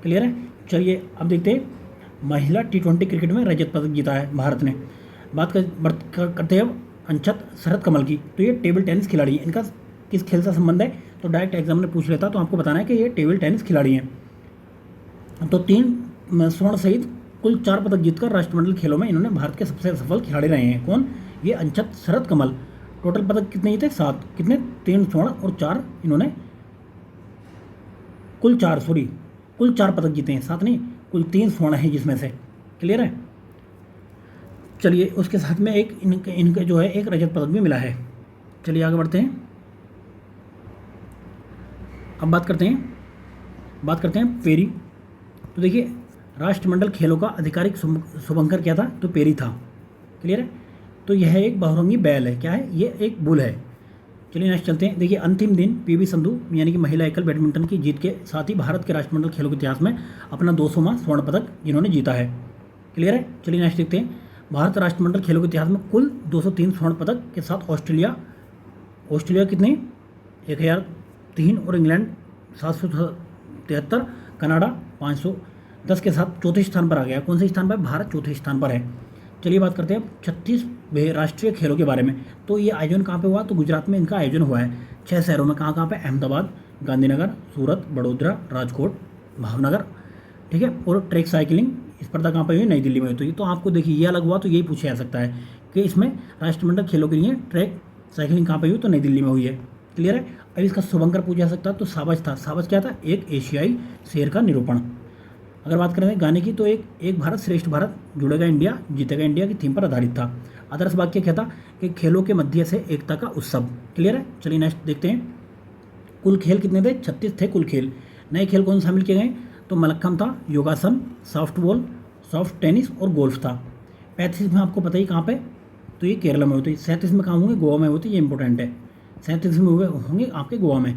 क्लियर है? चलिए अब देखते हैं महिला T20 क्रिकेट में रजत पदक जीता है भारत ने। बात करते हैं अब अंचत शरद कमल की। तो ये टेबल टेनिस खिलाड़ी है। इनका किस खेल से संबंध है? तो डायरेक्ट एग्जाम में पूछ लेता, तो आपको बताना है कि ये टेबल टेनिस खिलाड़ी हैं। तो 3 स्वर्ण सहित कुल 4 पदक जीतकर राष्ट्रमंडल खेलों में इन्होंने भारत के सबसे सफल खिलाड़ी रहे हैं। कौन? ये अंचत शरद कमल। टोटल पदक कितने जीते? 7। कितने? 3 स्वर्ण और 4 इन्होंने कुल 4 पदक जीते हैं, 7 नहीं, कुल 3 स्वर्ण हैं जिसमें से। क्लियर है? चलिए उसके साथ में एक इनके जो है एक रजत पदक भी मिला है। चलिए आगे बढ़ते हैं। अब बात करते हैं पेरी। तो देखिए राष्ट्रमंडल खेलों का आधिकारिक शुभंकर क्या था? तो पेरी था। क्लियर है? तो यह एक बहुरंगी बैल है। क्या है? ये एक बुल है। चलिए नेक्स्ट चलते हैं। देखिए अंतिम दिन पीवी संधू यानी कि महिला एकल बैडमिंटन की जीत के साथ ही भारत के राष्ट्रमंडल खेलों के इतिहास में अपना 200वां स्वर्ण पदक जिन्होंने जीता है। क्लियर है? चलिए नेक्स्ट देखते हैं। भारत राष्ट्रमंडल खेलों के इतिहास में कुल 203 स्वर्ण पदक के साथ ऑस्ट्रेलिया कितने? 1003 और इंग्लैंड 773, कनाडा 510 के साथ चौथे स्थान पर आ गया। कौन से स्थान पर? भारत चौथे स्थान पर है। चलिए बात करते हैं 36वें राष्ट्रीय खेलों के बारे में। तो ये आयोजन कहाँ पे हुआ? तो गुजरात में इनका आयोजन हुआ है 6 शहरों में। कहाँ पे? अहमदाबाद, गांधीनगर, सूरत, बड़ोदरा, राजकोट, भावनगर। ठीक है? और ट्रैक साइकिलिंग स्पर्धा कहाँ पर हुई? नई दिल्ली में हुई। तो आपको देखिए ये अलग हुआ तो यही पूछा जा सकता है कि इसमें राष्ट्रमंडल खेलों के लिए ट्रैक साइकिलिंग कहाँ पर हुई? तो नई दिल्ली में हुई है। क्लियर है? अब इसका शुभंकर पूछा जा सकता है तो सावज था। सावज क्या था? एक एशियाई शेर का निरूपण। अगर बात करें गाने की तो एक भारत श्रेष्ठ भारत, जुड़ेगा इंडिया, जीतेगा इंडिया की थीम पर आधारित था। आदर्श वाक्य क्या था? कि खेलों के मध्य से एकता का उत्सव। क्लियर है? चलिए नेक्स्ट देखते हैं। कुल खेल कितने थे? 36 थे कुल खेल। नए खेल कौन शामिल किए गए? तो मलक्खम था, योगासन, सॉफ्टबॉल, सॉफ्ट टेनिस और गोल्फ था। 35 में आपको पता ही कहाँ पे? तो ये केरला में होती है। 37 में कहाँ होंगे? गोवा में होती है। ये इंपॉर्टेंट है। 37 में होंगे आपके गोवा में।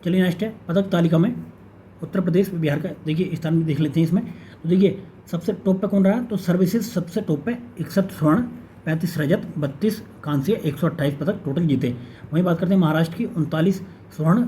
चलिए नेक्स्ट है पदक तालिका में उत्तर प्रदेश बिहार का देखिए स्थान भी देख लेते हैं इसमें। तो देखिए सबसे टॉप पे कौन रहा? तो सर्विसेज सबसे टॉप पे 61 स्वर्ण, 35 रजत, 32 कांस्य, 128 पदक टोटल जीते। वहीं बात करते हैं महाराष्ट्र की 39 स्वर्ण,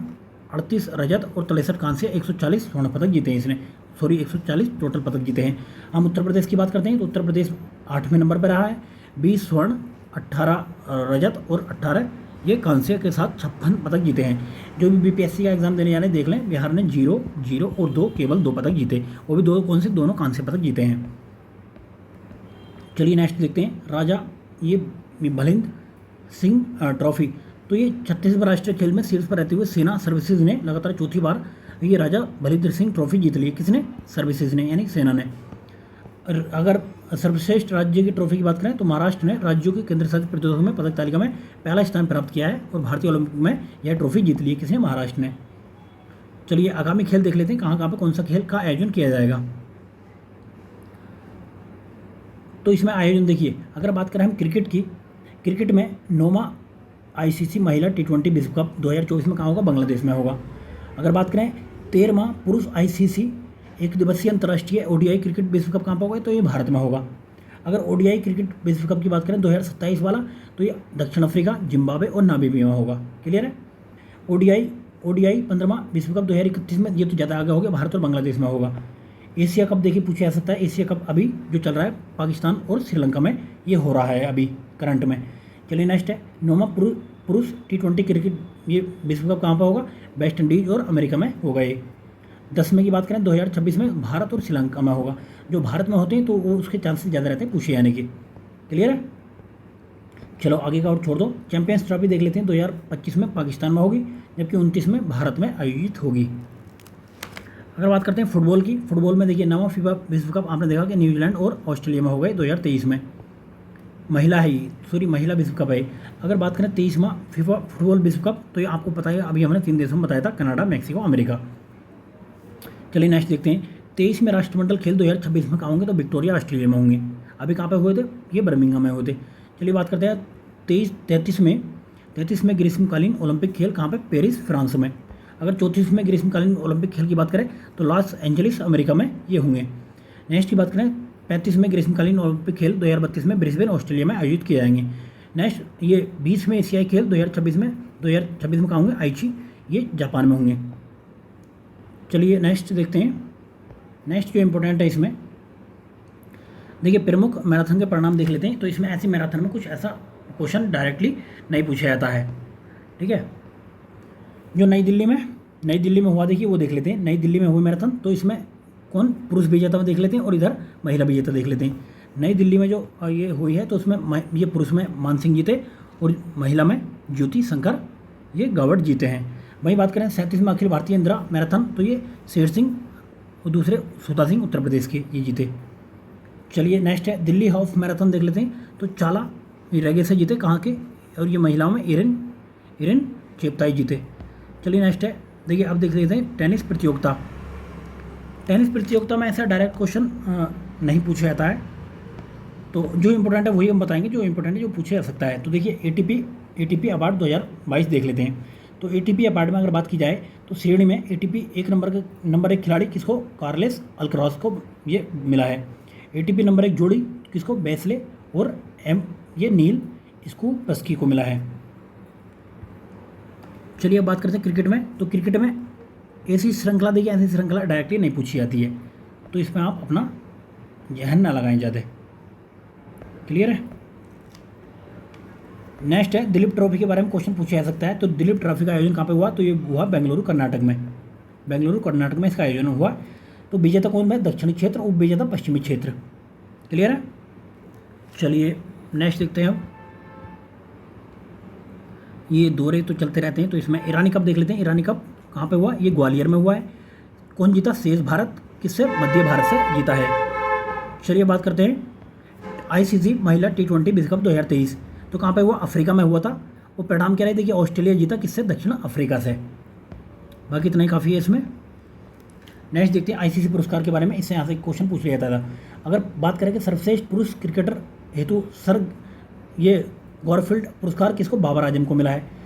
38 रजत और 63 कांस्य, 140 स्वर्ण पदक जीते हैं इसने। 140 टोटल पदक जीते हैं। हम उत्तर प्रदेश की बात करते हैं तो उत्तर प्रदेश 8वें नंबर पर रहा है। 20 स्वर्ण, 18 रजत और 18 ये कांस्य के साथ 56 पदक जीते हैं। जो भी बीपीएससी का एग्जाम देने जाने देख लें, बिहार ने 0, 0 और 2 केवल 2 पदक जीते। वो भी कौन से? दोनों कांस्य पदक जीते हैं। चलिए नेक्स्ट देखते हैं राजा ये भलिंद सिंह ट्रॉफी। तो ये 36वें राष्ट्रीय खेल में शीर्ष पर रहते हुए सेना सर्विसेज ने लगातार चौथी बार ये राजा भलिंद्र सिंह ट्रॉफी जीत ली। किसने? सर्विसेज ने यानी सेना ने। अगर सर्वश्रेष्ठ राज्य की ट्रॉफी की बात करें तो महाराष्ट्र ने राज्यों के केंद्र शासित प्रदेशों में पदक तालिका में पहला स्थान प्राप्त किया है और भारतीय ओलंपिक में यह ट्रॉफी जीत ली है। किसने? महाराष्ट्र ने। चलिए आगामी खेल देख लेते हैं कहाँ पे कौन सा खेल का आयोजन किया जाएगा। तो इसमें आयोजन देखिए अगर बात करें हम क्रिकेट की, क्रिकेट में 9वां आईसीसी महिला T20 विश्व कप 2024 में कहाँ होगा? बांग्लादेश में होगा। अगर बात करें 13वां पुरुष आईसीसी एक दिवसीय अंतर्राष्ट्रीय ओडीआई क्रिकेट विश्व कप कहाँ पर होगा? तो ये भारत में होगा। अगर ओडीआई क्रिकेट विश्व कप की बात करें 2027 वाला तो ये दक्षिण अफ्रीका, जिम्बाब्वे और नामीबिया में होगा। क्लियर है? ओडीआई 15वां विश्व कप 2031 में ये तो ज़्यादा आगे हो गया, भारत और बांग्लादेश में होगा। एशिया कप देखिए पूछा जा सकता है। एशिया कप अभी जो चल रहा है पाकिस्तान और श्रीलंका में ये हो रहा है अभी करंट में। चलिए नेक्स्ट है 9वां पुरुष T20 क्रिकेट ये विश्व कप कहाँ पर होगा? वेस्ट इंडीज़ और अमेरिका में होगा ये। 10वें की बात करें 2026 में भारत और श्रीलंका में होगा। जो भारत में होते हैं तो वो उसके चांसेस ज़्यादा रहते हैं पूछे जाने के। क्लियर है? चलो आगे का और छोड़ दो। चैंपियंस ट्रॉफी देख लेते हैं। 2025 में पाकिस्तान में होगी जबकि 29 में भारत में आयोजित होगी। अगर बात करते हैं फुटबॉल की, फुटबॉल में देखिए 9वां फीफा विश्व कप आपने देखा कि न्यूजीलैंड और ऑस्ट्रेलिया में हो गए 2023 में। महिला विश्व कप है। अगर बात करें 23वां फीफा फुटबॉल विश्व कप तो ये आपको पता है अभी हमने 3 देशों में बताया था, कनाडा, मैक्सिको, अमेरिका। चलिए नेक्स्ट देखते हैं 23 में राष्ट्रमंडल खेल 2026 में कहाँ होंगे? तो विक्टोरिया ऑस्ट्रेलिया में होंगे। अभी कहाँ पे हुए थे? ये बर्मिंघम में हुए थे। चलिए बात करते हैं 33 में ग्रीष्मकालीन ओलंपिक खेल कहाँ पे? पेरिस, फ्रांस में। अगर 34 में ग्रीष्मकालीन ओलंपिक खेल की बात करें तो लॉस एंजलिस, अमेरिका में ये होंगे। नेक्स्ट की बात करें 35 में ग्रीष्मकालीन ओलंपिक खेल 2032 में ब्रिस्बेन, ऑस्ट्रेलिया में आयोजित किए जाएंगे। नेक्स्ट ये 20 में एशियाई खेल 2026 में कहाँ होंगे? आइची, ये जापान में होंगे। चलिए नेक्स्ट देखते हैं। नेक्स्ट जो इम्पोर्टेंट है इसमें देखिए प्रमुख मैराथन के परिणाम देख लेते हैं। तो इसमें ऐसी मैराथन में कुछ ऐसा क्वेश्चन डायरेक्टली नहीं पूछा जाता है। ठीक है? जो नई दिल्ली में हुआ देखिए वो देख लेते हैं। नई दिल्ली में हुआ मैराथन, तो इसमें कौन पुरुष विजेता देख लेते हैं और इधर महिला विजेता देख लेते हैं। नई दिल्ली में जो ये हुई है तो उसमें ये पुरुष में मान सिंह जीते और महिला में ज्योति शंकर ये गावट जीते हैं। वहीं बात करें 37वें अखिल भारतीय इंदिरा मैराथन, तो ये शेर सिंह और दूसरे सूता सिंह उत्तर प्रदेश के ये जीते। चलिए नेक्स्ट है दिल्ली हाफ मैराथन देख लेते हैं। तो चाला रेगे से जीते, कहाँ के, और ये महिलाओं में इरेन चेपताई जीते। चलिए नेक्स्ट है, देखिए अब देख लेते हैं टेनिस प्रतियोगिता। टेनिस प्रतियोगिता में ऐसा डायरेक्ट क्वेश्चन नहीं पूछा जाता है, तो जो इम्पोर्टेंट है वही हम बताएंगे, जो इम्पोर्टेंट है जो पूछा जा सकता है। तो देखिए एटीपी अवार्ड 2022 देख लेते हैं। तो एटीपी अवार्ड में अगर बात की जाए तो श्रेणी में एटीपी नंबर एक खिलाड़ी किसको, कार्लेस अल्कराज को ये मिला है। एटीपी नंबर 1 जोड़ी किसको, बेस्ले और ये नील स्कूपस्की को मिला है। चलिए अब बात करते हैं क्रिकेट में। तो क्रिकेट में ऐसी श्रृंखला देखिए, ऐसी श्रृंखला डायरेक्टली नहीं पूछी जाती है, तो इसमें आप अपना जहन ना लगाएं ज़्यादा। क्लियर है। नेक्स्ट है दिलीप ट्रॉफी के बारे में क्वेश्चन पूछा जा सकता है। तो दिलीप ट्रॉफी का आयोजन कहाँ पे हुआ, तो ये हुआ बेंगलुरु कर्नाटक में इसका आयोजन हुआ। तो विजेता कौन है, दक्षिणी क्षेत्र, उप विजेता पश्चिमी क्षेत्र। क्लियर है। चलिए नेक्स्ट देखते हैं हम। ये दौरे तो चलते रहते हैं, तो इसमें ईरानी कप देख लेते हैं। ईरानी कप कहाँ पे हुआ, ये ग्वालियर में हुआ है। कौन जीता, शेष भारत किससे, मध्य भारत से जीता है। चलिए बात करते हैं आईसीसी महिला T20 विश्व कप 2023, तो कहाँ पे हुआ, अफ्रीका में हुआ था। वो परिणाम क्या रहे, देखिए ऑस्ट्रेलिया जीता किससे, दक्षिण अफ्रीका से। बाकी इतना ही काफ़ी है इसमें। नेक्स्ट देखते हैं आईसीसी पुरस्कार के बारे में। इससे यहाँ से क्वेश्चन पूछ लिया जाता था। अगर बात करें कि सर्वश्रेष्ठ पुरुष क्रिकेटर हेतु ये गॉरफील्ड पुरस्कार किसको, बाबर आजम को मिला है।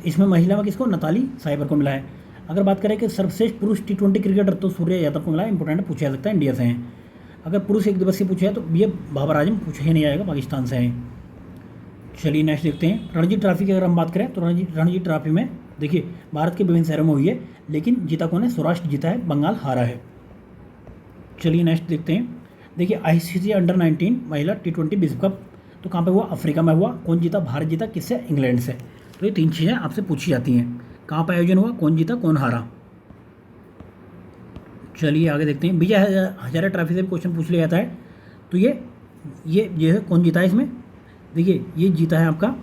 इसमें महिला में किसको, नताली साइबर को मिला है। अगर बात करें कि सर्वश्रेष्ठ पुरुष T20 क्रिकेटर, तो सूर्य यादव को मिला है। इंपॉर्टेंट पूछा जा सकता है, इंडिया से हैं। अगर पुरुष एक दिवसीय पूछा है तो ये बाबर आजम पूछा ही नहीं आएगा, पाकिस्तान से हैं। चलिए नेक्स्ट देखते हैं रणजी ट्रॉफी की अगर हम बात करें तो रणजी ट्रॉफी में देखिए भारत के विभिन्न शहरों में हुई है, लेकिन जीता कौन है, सौराष्ट्र जीता है, बंगाल हारा है। चलिए नेक्स्ट देखते हैं। देखिए आईसीसी अंडर 19 महिला T20 विश्व कप, तो कहाँ पे हुआ, अफ्रीका में हुआ। कौन जीता, भारत जीता, किससे, इंग्लैंड से। तो ये 3 चीज़ें आपसे पूछी जाती हैं। कहाँ पर आयोजन हुआ, कौन जीता, कौन हारा। चलिए आगे देखते हैं। विजय हजारे ट्रॉफी से भी क्वेश्चन पूछ लिया जाता है। तो ये कौन जीता है इसमें, देखिए ये जीता है आपका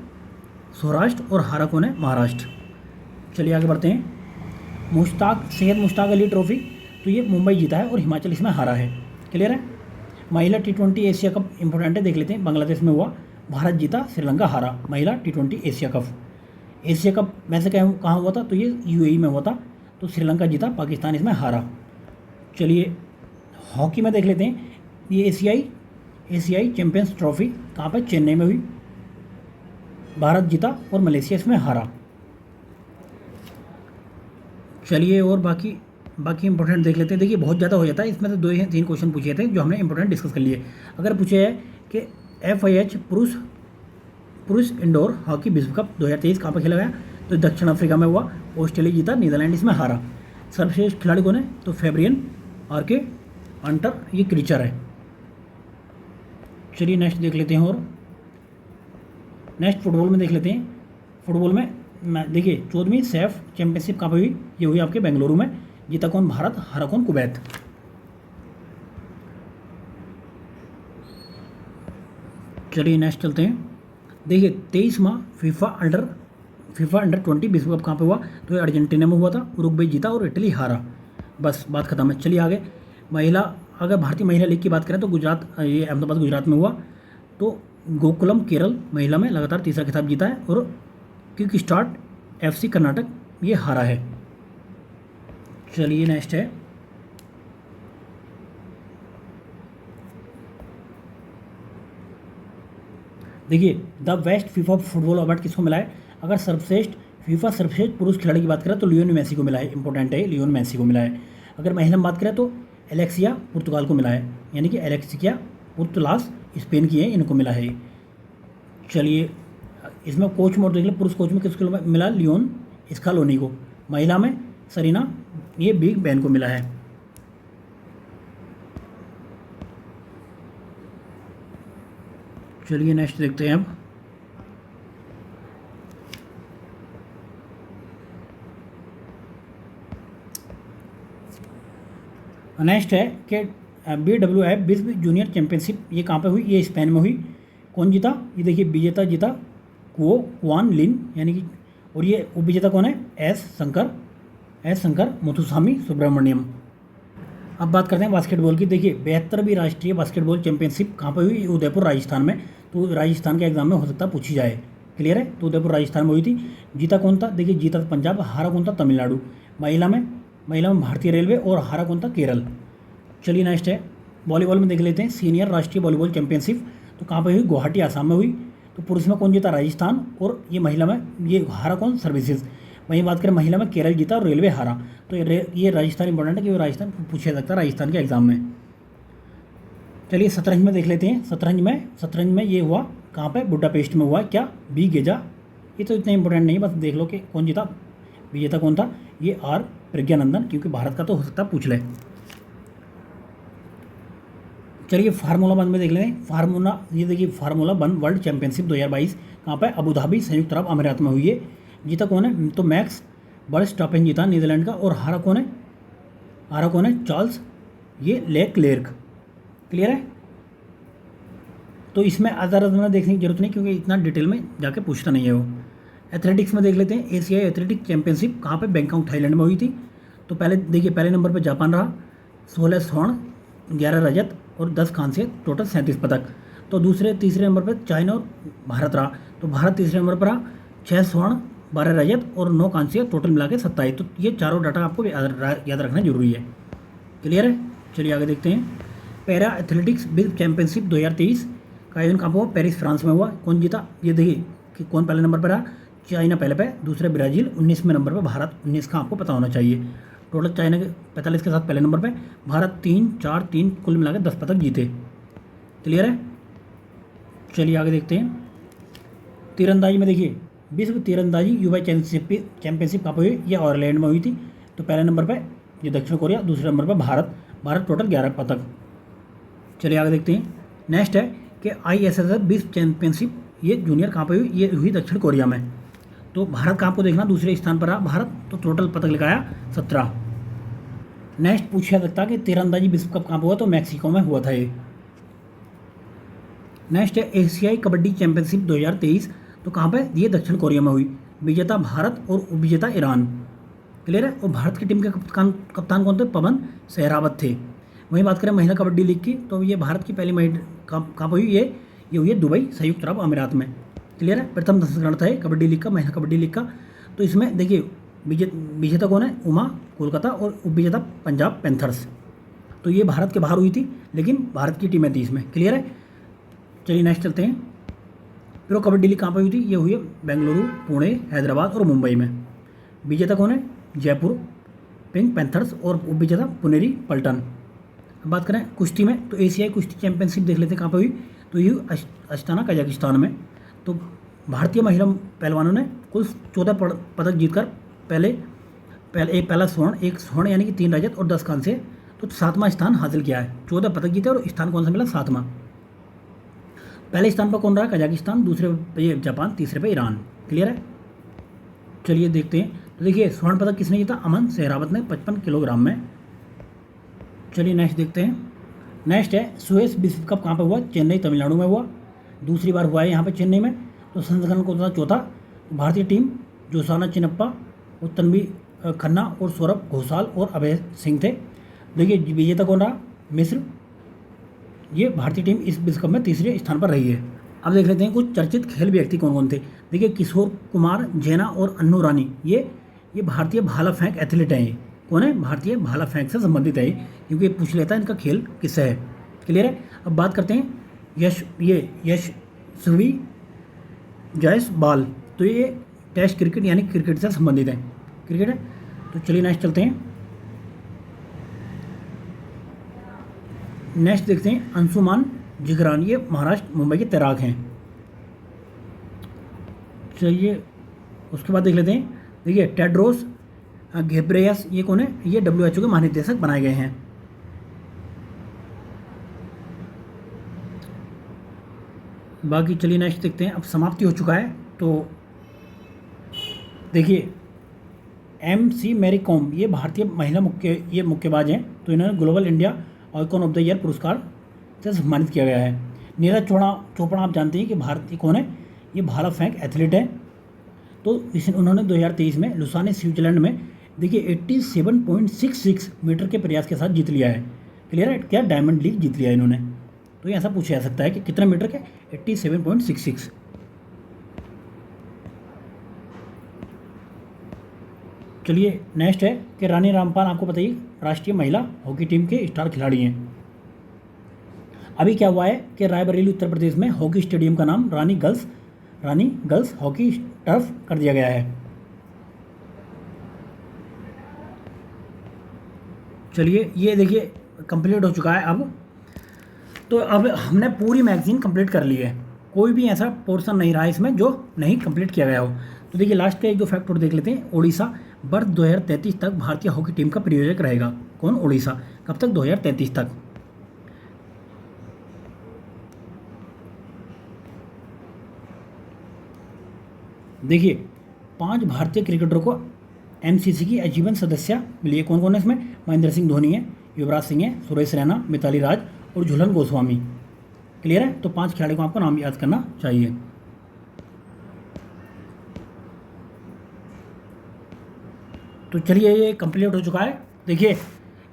सौराष्ट्र और हारा कौन है, महाराष्ट्र। चलिए आगे बढ़ते हैं। सैयद मुश्ताक अली ट्रॉफी, तो ये मुंबई जीता है और हिमाचल इसमें हारा है। क्लियर है। महिला T20 एशिया कप इंपॉर्टेंट है, देख लेते हैं। बांग्लादेश में हुआ, भारत जीता, श्रीलंका हारा। महिला T20 एशिया कप वैसे कहाँ हुआ था, तो ये UAE में हुआ था। तो श्रीलंका जीता, पाकिस्तान इसमें हारा। चलिए हॉकी में देख लेते हैं। ये एशियाई चैंपियंस ट्रॉफी कहाँ पर, चेन्नई में हुई। भारत जीता और मलेशिया इसमें हारा। चलिए और बाकी इंपॉर्टेंट देख लेते हैं। देखिए बहुत ज़्यादा हो जाता है, इसमें से 2 या 3 क्वेश्चन पूछे थे जो हमने इंपॉर्टेंट डिस्कस कर लिए। अगर पूछे है कि FIH पुरुष इंडोर हॉकी विश्व कप 2023 कहाँ पर खेला गया, तो दक्षिण अफ्रीका में हुआ। ऑस्ट्रेलिया जीता, नीदरलैंड इसमें हारा। सर्वश्रेष्ठ खिलाड़ी कौन है, तो फेब्रियन आरके अंटर, ये क्रीचर है। चलिए नेक्स्ट देख लेते हैं। और नेक्स्ट फुटबॉल में देख लेते हैं। फुटबॉल में देखिए 14वीं सैफ चैंपियनशिप कहाँ पर हुई, ये हुई आपके बेंगलुरु में। जीता कौन, भारत, हारा कौन, कुवैत। चलिए नेक्स्ट चलते हैं। देखिए 23वां फीफा अंडर 20 विश्व कप कहाँ पे हुआ, तो ये अर्जेंटीना में हुआ था। उरुग्वे जीता और इटली हारा। बस बात खत्म है। चलिए आगे अगर भारतीय महिला लीग की बात करें तो ये अहमदाबाद गुजरात में हुआ। तो गोकुलम केरल महिला में लगातार तीसरा खिताब जीता है और क्विक स्टार्ट FC कर्नाटक ये हारा है। चलिए नेक्स्ट है। देखिए the best FIFA football award किसको मिला है। अगर सर्वश्रेष्ठ पुरुष खिलाड़ी की बात करें तो लियोन मेसी को मिला है। इंपॉर्टेंट है, लियोन मेसी को मिला है। अगर महिला में बात करें तो एलेक्सिया पुर्तगाल को मिला है, यानी कि एलेक्सिया पुर्तलास स्पेन की है, इनको मिला है। चलिए इसमें कोच मोड देख लें। पुरुष कोच में किसको मिला, लियोन स्कालोनी को। महिला में सरीना ये बिग बैन को मिला है। चलिए नेक्स्ट देखते हैं। अब नेक्स्ट है कि BWF विश्व जूनियर चैंपियनशिप ये कहाँ पे हुई, ये स्पेन में हुई। कौन जीता, ये देखिए विजेता जीता क्वान लिन यानी कि, और ये उपविजेता कौन है, एस शंकर मुथुसामी सुब्रमण्यम। अब बात करते हैं बास्केटबॉल की। देखिए 72वीं राष्ट्रीय बास्केटबॉल चैंपियनशिप कहाँ पर हुई, उदयपुर राजस्थान में। तो राजस्थान के एग्जाम में हो सकता है पूछी जाए, क्लियर है। तो उदयपुर राजस्थान में हुई थी। जीता कौन था, देखिए जीता था पंजाब, हारा कौन था, तमिलनाडु। महिला में भारतीय रेलवे, और हारा कौन था, केरल। चलिए नेक्स्ट है वॉलीबॉल में देख लेते हैं। सीनियर राष्ट्रीय वॉलीबॉल चैंपियनशिप तो कहाँ पर हुई, गुवाहाटी आसाम में हुई। तो पुरुष में कौन जीता, राजस्थान, और ये महिला में ये हारा कौन, सर्विसेज। वहीं बात करें महिला में केरल जीता और रेलवे हारा। तो ये राजस्थान इंपॉर्टेंट है, क्योंकि राजस्थान पूछा जा सकता है राजस्थान के एग्जाम में। चलिए शतरंज में देख लेते हैं। शतरंज में ये हुआ कहाँ पे, बुडापेस्ट में हुआ। क्या, बी गेजा। ये तो इतना इंपॉर्टेंट नहीं है, बस देख लो कि कौन जीता, विजेता कौन था, ये आर प्रज्ञानंदन, क्योंकि भारत का तो हो सकता है पूछ ले। चलिए फार्मूला 1 में देख लेते हैं। ये देखिए फार्मूला 1 वर्ल्ड चैंपियनशिप 2022 कहाँ पे, अबू धाबी संयुक्त अरब अमीरात में हुई है। जीता कौन है, तो मैक्स वर्स्टापेन जीता नीदरलैंड का, और हारा कौन है, चार्ल्स ये लेक्लेर्क, क्लियर है। तो इसमें आधार देखने की जरूरत नहीं, क्योंकि इतना डिटेल में जाके पूछता नहीं है वो। एथलेटिक्स में देख लेते हैं। एशियाई एथलेटिक्स चैंपियनशिप कहाँ पे, बैंकॉक थाईलैंड में हुई थी। तो पहले नंबर पर जापान रहा, 16 स्वर्ण, 11 रजत और 10 कांस्य, टोटल 37 पदक। तो तीसरे नंबर पर चाइना और भारत रहा। तो भारत तीसरे नंबर पर रहा, 6 स्वर्ण, 12 रजत और 9 कांस्य, टोटल मिला के 27। तो ये चारों डाटा आपको याद रखना जरूरी है, क्लियर है। चलिए आगे देखते हैं। पैरा एथलेटिक्स विश्व चैंपियनशिप 2023 का आयोजन कहाँ पर हुआ, पेरिस फ्रांस में हुआ। कौन जीता, ये देखिए कि कौन पहले नंबर पर रहा, चाइना पहले पे, दूसरे ब्राज़ील, 19वें नंबर पर भारत, 19 का आपको पता होना चाहिए। टोटल चाइना के 45 के साथ पहले नंबर पे, भारत 3-4-3 कुल मिला के 10 पदक जीते, क्लियर है। चलिए आगे देखते हैं। तीरंदाजी में देखिए विश्व तीरंदाजी युवा चैंपियनशिप कहाँ पर हुई, ये आयरलैंड में हुई थी। तो पहले नंबर पर ये दक्षिण कोरिया, दूसरे नंबर पर भारत टोटल 11 पदक। चलिए आगे देखते हैं। नेक्स्ट है कि ISSF विश्व चैंपियनशिप ये जूनियर कहाँ पर हुई, ये हुई दक्षिण कोरिया में। तो भारत का आपको देखना दूसरे स्थान पर रहा भारत, तो टोटल पदक लगाया 17। नेक्स्ट पूछा सकता कि तीरंदाजी विश्व कप कहाँ पर हुआ, तो मैक्सिको में हुआ था ये। नेक्स्ट है एशियाई कबड्डी चैंपियनशिप 2023 तो कहाँ पे, ये दक्षिण कोरिया में हुई। विजेता भारत और उपविजेता ईरान, क्लियर है। और भारत की टीम के कप्तान कौन थे, पवन सहरावत थे। वहीं बात करें महिला कबड्डी लीग की, तो ये भारत की पहली कहाँ पर हुई, ये हुई है दुबई संयुक्त अरब अमीरात में, क्लियर है। प्रथम संस्करण था कबड्डी लीग का, महिला कबड्डी लीग का। तो इसमें देखिए विजेता कौन है, उमा कोलकाता, और उपविजेता पंजाब पैंथर्स। तो ये भारत के बाहर हुई थी, लेकिन भारत की टीमें थी इसमें, क्लियर है। चलिए नेक्स्ट चलते हैं। प्रो कबड्डी लीग कहाँ पर हुई थी, ये हुई है बेंगलुरु, पुणे, हैदराबाद और मुंबई में। विजेता कौन है, जयपुर पिंक पैंथर्स, और उपविजेता पुनेरी पल्टन। अब बात करें कुश्ती में, तो एशियाई कुश्ती चैंपियनशिप देख लेते हैं कहाँ पर हुई, तो ये अस्ताना कजाकिस्तान में। तो भारतीय महिला पहलवानों ने कुल 14 पदक जीतकर पहला स्वर्ण, 1 स्वर्ण यानी कि 3 रजत और 10 कांस्य, तो 7वां स्थान हासिल किया है। 14 पदक जीते और स्थान कौन सा मिला, 7वां। पहले स्थान पर कौन रहा, कजाकिस्तान, दूसरे पे जापान, तीसरे पे ईरान, क्लियर है। चलिए देखते हैं। तो देखिए स्वर्ण पदक किसने जीता, अमन सहरावत ने 55 किलोग्राम में। चलिए नेक्स्ट देखते हैं। नेक्स्ट है सुएज विश्व कप कहाँ पर हुआ, चेन्नई तमिलनाडु में हुआ। दूसरी बार हुआ है यहाँ पे चेन्नई में। तो संस्करण कौन सा, चौथा। भारतीय टीम जोसाना चिनप्पा और तन्वी खन्ना और सौरभ घोषाल और अभय सिंह थे। देखिए विजेता कौन रहा, मिस्र। ये भारतीय टीम इस विश्व कप में तीसरे स्थान पर रही है। अब देख लेते हैं कुछ चर्चित खेल व्यक्ति कौन कौन थे। देखिए किशोर कुमार जैना और अन्नू रानी, ये भारतीय भाला फेंक एथलीट हैं। ये कौन है, भारतीय भाला फेंक से संबंधित है, क्योंकि ये पूछ लेता है इनका खेल किससे है, क्लियर है। अब बात करते हैं यशस्वी जायसवाल, तो ये टेस्ट क्रिकेट यानी क्रिकेट से संबंधित है, क्रिकेट है। तो चलिए नेक्स्ट चलते हैं। नेक्स्ट देखते हैं अंशुमान जिगरान, ये महाराष्ट्र मुंबई के तैराक हैं। चलिए उसके बाद देख लेते हैं। देखिए टेड्रोस घेब्रेयस, ये कौन है, ये WHO के महानिदेशक बनाए गए हैं। बाकी चलिए नेक्स्ट देखते हैं। अब समाप्ति हो चुका है, तो देखिए MC मैरी कॉम, ये भारतीय महिला मुक्केबाज हैं, तो इन्होंने global India icon of the year पुरस्कार से सम्मानित किया गया है। नीरज चोपड़ा आप जानते हैं कि भारतीय कौन है, ये भाला फेंक एथलीट है। तो उन्होंने 2023 में लुसाने स्विट्जरलैंड में देखिए 87.66 मीटर के प्रयास के साथ जीत लिया है। क्लियर है, क्या डायमंड लीग जीत लिया है इन्होंने। तो ये ऐसा पूछा जा सकता है कि कितना मीटर के, 87.66। चलिए नेक्स्ट है कि रानी रामपाल, आपको बताइए राष्ट्रीय महिला हॉकी टीम के स्टार खिलाड़ी हैं। अभी क्या हुआ है कि रायबरेली उत्तर प्रदेश में हॉकी स्टेडियम का नाम रानी गर्ल्स हॉकी टर्फ कर दिया गया है। चलिए ये देखिए कंप्लीट हो चुका है अब। तो अब हमने पूरी मैगजीन कंप्लीट कर ली है, कोई भी ऐसा पोर्शन नहीं रहा इसमें जो नहीं कंप्लीट किया गया हो। तो देखिए लास्ट का एक दो फैक्ट और देख लेते हैं। ओडिशा वर्ष 2033 तक भारतीय हॉकी टीम का प्रायोजक रहेगा। कौन? ओडिशा। कब तक? 2033 तक। देखिए 5 भारतीय क्रिकेटरों को MCC की आजीवन सदस्य मिली है। कौन कौन है इसमें? महेंद्र सिंह धोनी है, युवराज सिंह है, सुरेश रैना, मिताली राज और झूलन गोस्वामी। क्लियर है? तो 5 खिलाड़ी को आपको नाम याद करना चाहिए। तो चलिए ये कंप्लीट हो चुका है। देखिए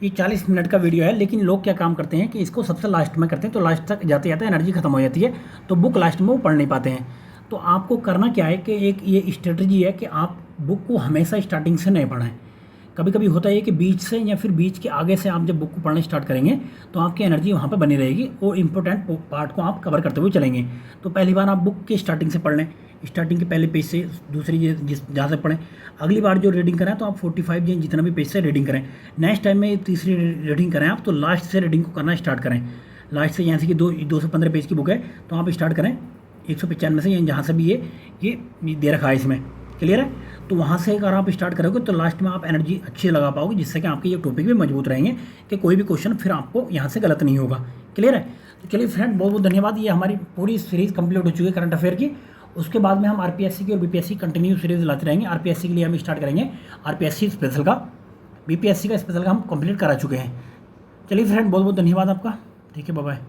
ये 40 मिनट का वीडियो है, लेकिन लोग क्या काम करते हैं कि इसको सबसे लास्ट में करते हैं, तो लास्ट तक जाते जाते एनर्जी खत्म हो जाती है, तो बुक लास्ट में वो पढ़ नहीं पाते हैं। तो आपको करना क्या है कि एक ये स्ट्रेटजी है कि आप बुक को हमेशा स्टार्टिंग से नहीं पढ़ें। कभी कभी होता है कि बीच से या फिर बीच के आगे से आप जब बुक को पढ़ना स्टार्ट करेंगे तो आपकी एनर्जी वहाँ पर बनी रहेगी और इंपॉर्टेंट पार्ट को आप कवर करते हुए चलेंगे। तो पहली बार आप बुक के स्टार्टिंग से पढ़ लें, स्टार्टिंग के पहले पेज से दूसरी जहाँ से पढ़ें। अगली बार जो रीडिंग करें तो आप 45 जितना भी पेज से रीडिंग करें। नेक्स्ट टाइम में तीसरी रीडिंग करें आप तो लास्ट से रीडिंग को करना स्टार्ट करें। लास्ट से यहाँ से कि 215 पेज की बुक है तो आप स्टार्ट करें 195 से, जहाँ से भी ये दे रखा है इसमें। क्लियर है? तो वहाँ से अगर आप स्टार्ट करोगे तो लास्ट में आप एनर्जी अच्छी लगा पाओगे, जिससे कि आपके ये टॉपिक भी मजबूत रहेंगे कि कोई भी क्वेश्चन फिर आपको यहाँ से गलत नहीं होगा। क्लियर है? तो चलिए फ्रेंड, बहुत बहुत धन्यवाद। ये हमारी पूरी सीरीज़ कंप्लीट हो चुकी है करंट अफेयर की। उसके बाद में हम RPSC की और BPSC कंटिन्यू सीरीज लाते रहेंगे। RPSC के लिए हम स्टार्ट करेंगे RPSC स्पेशल का, BPSC का स्पेशल का हम कंप्लीट करा चुके हैं। चलिए फ्रेंड, बहुत बहुत धन्यवाद आपका। ठीक है, बाय बाय।